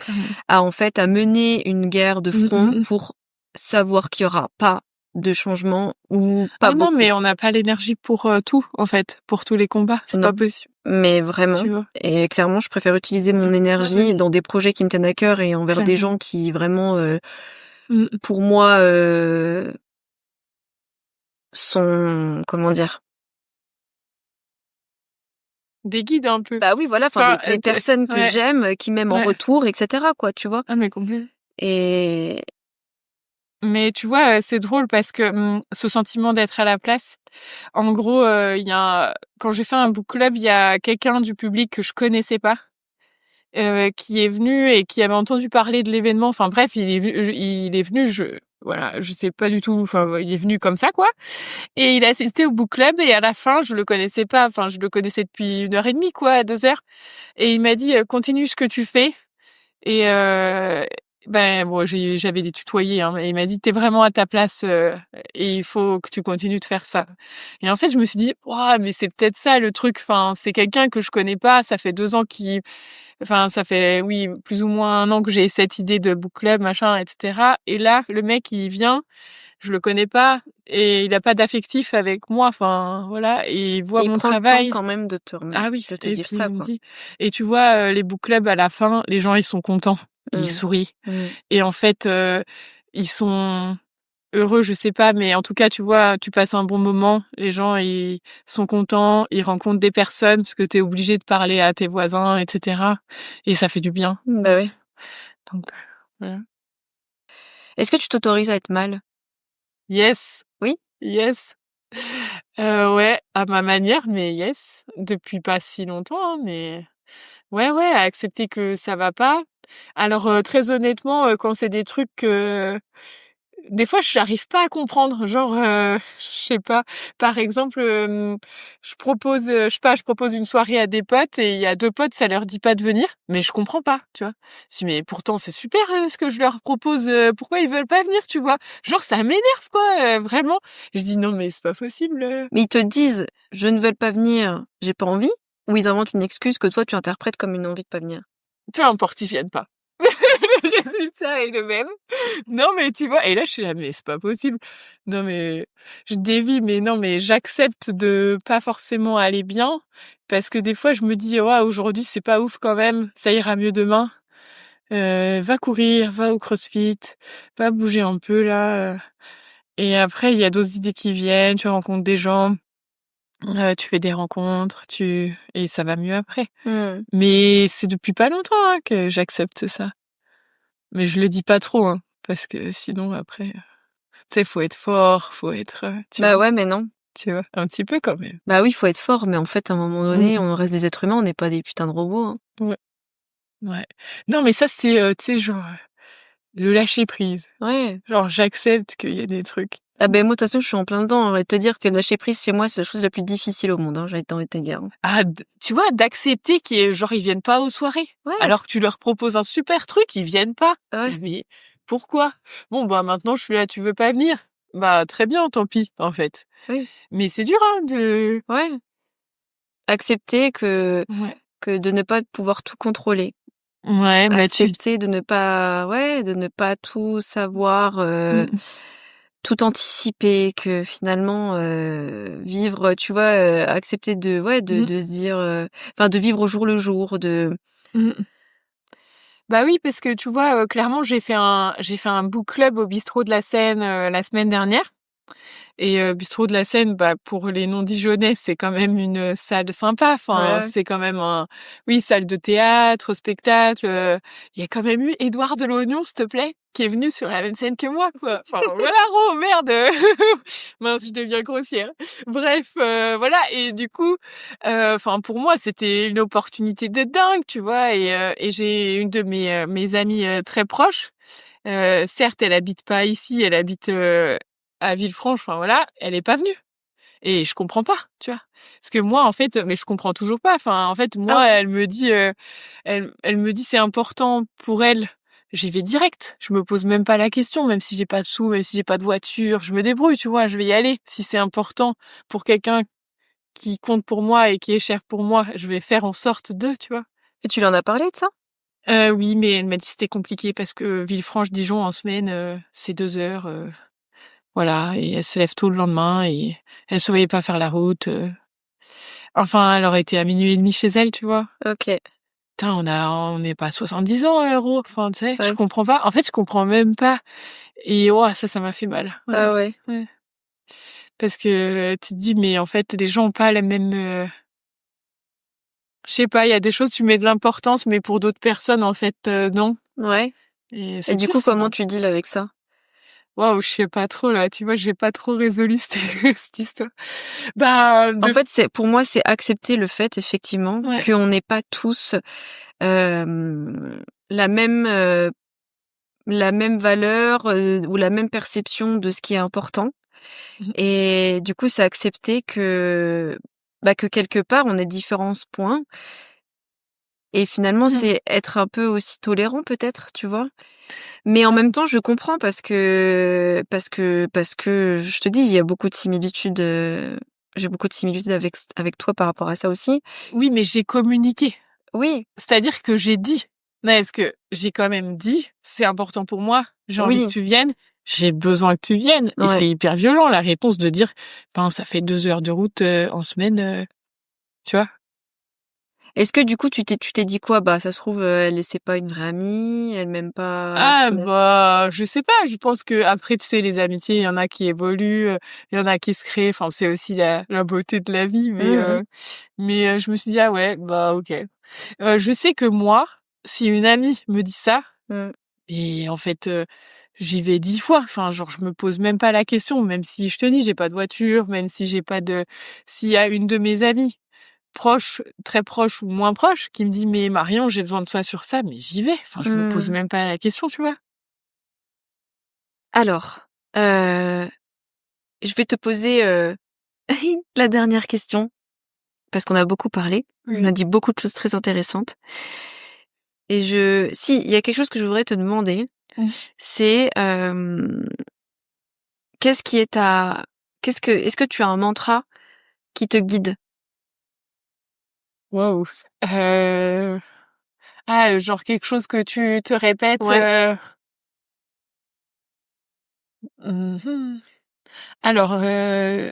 à mener une guerre de front pour savoir qu'il y aura pas de changement ou pas beaucoup. Non, mais on n'a pas l'énergie pour tout en fait, pour tous les combats, c'est pas possible. Mais vraiment, tu vois. Et clairement je préfère utiliser mon énergie dans des projets qui me tiennent à cœur et envers des gens qui vraiment pour moi sont, comment dire, des guides un peu. Bah oui, voilà, enfin des personnes que j'aime, qui m'aiment en retour, etc., quoi, tu vois. Ah mais complètement. Mais tu vois, c'est drôle parce que ce sentiment d'être à la place, en gros, quand j'ai fait un book club, il y a quelqu'un du public que je connaissais pas, qui est venu et qui avait entendu parler de l'événement. Enfin bref, il est venu. voilà, je sais pas du tout, enfin, il est venu comme ça, quoi. Et il a assisté au book club et à la fin, je le connaissais pas, enfin, je le connaissais depuis 1 heure et demie, quoi, 2 heures. Et il m'a dit, continue ce que tu fais. Et ben bon, j'avais des tutoyés, hein, et il m'a dit t'es vraiment à ta place et il faut que tu continues de faire ça. Et en fait, je me suis dit ouah, mais c'est peut-être ça le truc. Enfin, c'est quelqu'un que je connais pas. Ça fait 2 ans enfin, ça fait oui plus ou moins 1 an que j'ai cette idée de book club, machin, etc. Et là, le mec il vient, je le connais pas et il a pas d'affectif avec moi. Enfin voilà, et il voit Il mon prend le temps travail. quand même Ah oui, de te et dire puis ça, il me quoi. dit, et tu vois, les book clubs à la fin, les gens ils sont contents, ils sourient. Et en fait, ils sont heureux, je sais pas, mais en tout cas, tu vois, tu passes un bon moment, les gens ils sont contents, ils rencontrent des personnes parce que t'es obligé de parler à tes voisins, etc. Et ça fait du bien. Bah oui. Donc voilà. Est-ce que tu t'autorises à être mal? Yes, Oui? yes. Ouais, à ma manière, mais yes. Depuis pas si longtemps, hein, mais ouais, ouais, à accepter que ça va pas. Alors, très honnêtement, quand c'est des trucs que des fois j'arrive pas à comprendre, genre, je sais pas, par exemple, je propose une soirée à des potes et il y a 2 potes, ça leur dit pas de venir, mais je comprends pas, tu vois? Je dis: «Mais pourtant c'est super, ce que je leur propose, pourquoi ils veulent pas venir?» Tu vois? Genre ça m'énerve quoi, vraiment. Je dis: «Non mais c'est pas possible». Mais ils te disent: «Je ne veux pas venir, j'ai pas envie», ou ils inventent une excuse que toi tu interprètes comme une envie de pas venir? Peu importe, ils viennent pas. Le résultat est le même. Non, mais tu vois, et là, je suis là, mais c'est pas possible. Non, mais je dévie, mais non, mais j'accepte de pas forcément aller bien parce que des fois, je me dis, ouais, aujourd'hui, c'est pas ouf quand même, ça ira mieux demain. Va courir, va au CrossFit, va bouger un peu là. Et après, il y a d'autres idées qui viennent, tu rencontres des gens, tu fais des rencontres, et ça va mieux après. Mais c'est depuis pas longtemps hein, que j'accepte ça. Mais je le dis pas trop, hein, parce que sinon après, tu sais, faut être fort, faut être, Bah ouais, mais non. tu vois, un petit peu quand même. Bah oui, faut être fort, mais en fait, à un moment donné, on reste des êtres humains, on n'est pas des putains de robots, hein. Ouais, ouais. Non, mais ça c'est, tu sais, genre, le lâcher prise. Ouais. Genre, j'accepte qu'il y a des trucs. Ah ben moi, de toute façon, je suis en plein dedans. On va te dire que le lâcher prise chez moi, c'est la chose la plus difficile au monde, hein, j'ai envie de te dire. Ah, tu vois, d'accepter genre, ils viennent pas aux soirées. Ouais. Alors que tu leur proposes un super truc, ils viennent pas. Ouais. Mais pourquoi? Bon, bah, maintenant, je suis là, tu veux pas venir? Bah, très bien, tant pis, en fait. Oui. Mais c'est dur, hein, Ouais. Accepter ouais. que de ne pas pouvoir tout contrôler. Ouais, mais Accepter de ne pas tout savoir, tout anticiper, que finalement, vivre, tu vois, accepter de se dire, enfin de vivre au jour le jour, Mmh. Bah oui, parce que tu vois, clairement, j'ai fait un book club au bistrot de la Seine, la semaine dernière. Et bistrot de la Seine, bah, pour les non-dijonnais, c'est quand même une salle sympa. Enfin, Ouais. c'est quand même oui, salle de théâtre, spectacle. Il y a quand même eu Édouard de l'Oignon, s'il te plaît, qui est venu sur la même scène que moi, quoi. Enfin, voilà, Ro, merde. Mince, je deviens grossière. Bref, voilà. Et du coup, enfin, pour moi, c'était une opportunité de dingue, tu vois. Et j'ai une de mes amies très proches. Certes, elle habite pas ici, elle habite à Villefranche, enfin voilà, elle est pas venue. Et je comprends pas, tu vois. Parce que moi, en fait, mais je comprends toujours pas. Enfin, en fait, moi, elle me dit, elle me dit c'est important pour elle. J'y vais direct. Je me pose même pas la question, même si j'ai pas de sous, même si j'ai pas de voiture, je me débrouille, tu vois. Je vais y aller. Si c'est important pour quelqu'un qui compte pour moi et qui est cher pour moi, je vais faire en sorte de, tu vois. Et tu lui en as parlé de ça? Oui, mais elle m'a dit que c'était compliqué parce que Villefranche-Dijon en semaine, c'est 2 heures. Voilà, et elle se lève tôt le lendemain et elle se voyait pas faire la route. Enfin, elle aurait été à 00:30 chez elle, tu vois. OK. Putain, on n'est pas à 70 ans, Ro. Enfin, tu sais, je Ouais. comprends pas. En fait, je comprends même pas. Et ça m'a fait mal. Ouais. Ah ouais. Ouais. Parce que tu te dis, mais en fait, les gens ont pas la même. Je sais pas, il y a des choses, tu mets de l'importance, mais pour d'autres personnes, en fait, non. Ouais. Et Et du dur, coup, ça. comment tu deals avec ça? Waouh, je sais pas trop là. Tu vois, j'ai pas trop résolu cette histoire. Bah, En fait, pour moi, c'est accepter le fait, effectivement, Ouais. qu'on n'est pas tous la même la même valeur ou la même perception de ce qui est important. Et du coup, c'est accepter que quelque part, on ait différents points. Et finalement, c'est être un peu aussi tolérant peut-être, tu vois. Mais en même temps, je comprends parce que je te dis, il y a beaucoup de similitudes. J'ai beaucoup de similitudes avec toi par rapport à ça aussi. Oui, mais j'ai communiqué. Oui, C'est-à-dire que j'ai dit. Non, parce que j'ai quand même dit, c'est important pour moi, j'ai envie oui, que tu viennes, j'ai besoin que tu viennes. Et ouais. c'est hyper violent, la réponse de dire, ça fait 2 heures de route en semaine, tu vois. Est-ce que du coup, tu t'es dit quoi? Bah, ça se trouve, c'est pas une vraie amie, elle m'aime pas. Ah bah, je sais pas, je pense que après, tu sais, les amitiés, il y en a qui évoluent, il y en a qui se créent, c'est aussi la beauté de la vie, mais je me suis dit: «Ah ouais, bah OK». Je sais que moi, si une amie me dit ça, et en fait, j'y vais 10 fois, genre je me pose même pas la question, même si je te dis, j'ai pas de voiture, même si j'ai pas de s'il y a une de mes amies proche, très proche ou moins proche, qui me dit: «Mais Marion, j'ai besoin de toi sur ça», mais j'y vais. Je me pose même pas la question, tu vois? Alors, je vais te poser la dernière question parce qu'on a beaucoup parlé. On a dit beaucoup de choses très intéressantes. Et si, il y a quelque chose que je voudrais te demander, c'est est-ce que tu as un mantra qui te guide? Waouh! Genre quelque chose que tu te répètes, Ouais. mmh Alors,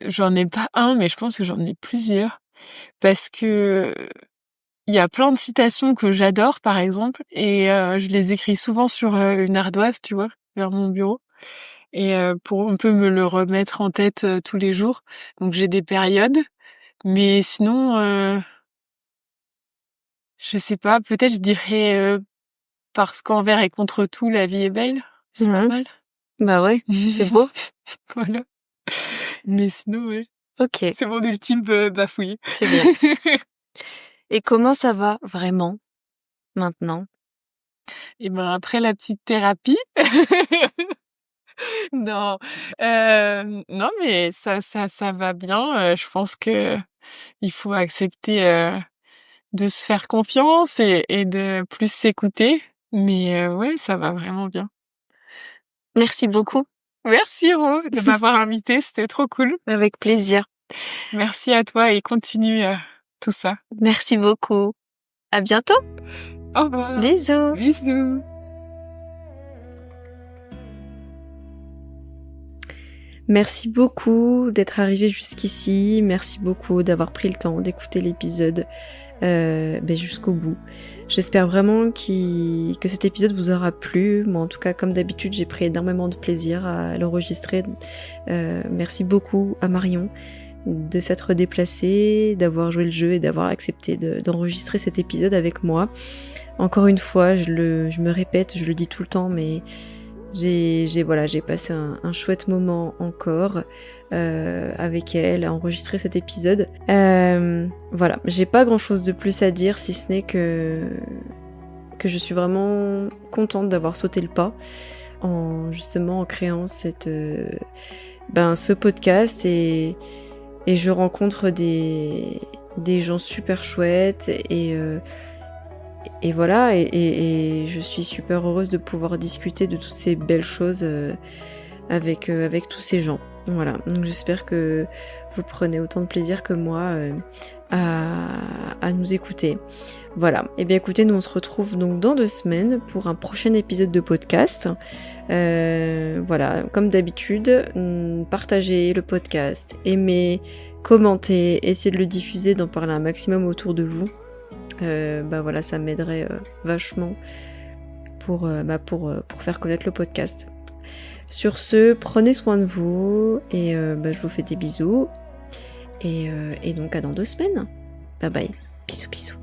j'en ai pas un, mais je pense que j'en ai plusieurs parce que il y a plein de citations que j'adore, par exemple, et je les écris souvent sur, une ardoise, tu vois, vers mon bureau, et pour un peu me le remettre en tête, tous les jours. Donc j'ai des périodes, mais sinon, je sais pas, peut-être je dirais, «Parce qu'envers et contre tout, la vie est belle». C'est pas mal. Bah ouais, c'est beau. Voilà. Mais sinon, ouais, OK, c'est mon ultime, bafouille. c'est bien. Et comment ça va vraiment maintenant? Et ben, après la petite thérapie, non, non, mais ça va bien. Je pense que il faut accepter, de se faire confiance et de plus s'écouter. Mais ouais, ça va vraiment bien. Merci beaucoup. Merci Ro de m'avoir invitée, c'était trop cool. Avec plaisir. Merci à toi et continue, tout ça. Merci beaucoup. À bientôt. Au revoir. Bisous. Bisous. Merci beaucoup d'être arrivé jusqu'ici. Merci beaucoup d'avoir pris le temps d'écouter l'épisode jusqu'au bout. J'espère vraiment que cet épisode vous aura plu. Moi, en tout cas, comme d'habitude, j'ai pris énormément de plaisir à l'enregistrer. Merci beaucoup à Marion de s'être déplacée, d'avoir joué le jeu et d'avoir accepté d'enregistrer cet épisode avec moi. Encore une fois, je me répète, je le dis tout le temps, mais j'ai passé un chouette moment encore avec elle à enregistrer cet épisode. Voilà, j'ai pas grand chose de plus à dire si ce n'est que je suis vraiment contente d'avoir sauté le pas en créant ce podcast et je rencontre des gens super chouettes et voilà, et je suis super heureuse de pouvoir discuter de toutes ces belles choses avec tous ces gens. Voilà, donc j'espère que vous prenez autant de plaisir que moi à nous écouter. Voilà, et bien écoutez, nous on se retrouve donc dans 2 semaines pour un prochain épisode de podcast. Voilà, comme d'habitude, partagez le podcast, aimez, commentez, essayez de le diffuser, d'en parler un maximum autour de vous. Voilà, ça m'aiderait vachement pour faire connaître le podcast. Sur ce, prenez soin de vous et je vous fais des bisous et donc à dans 2 semaines. Bye bye, bisous bisous.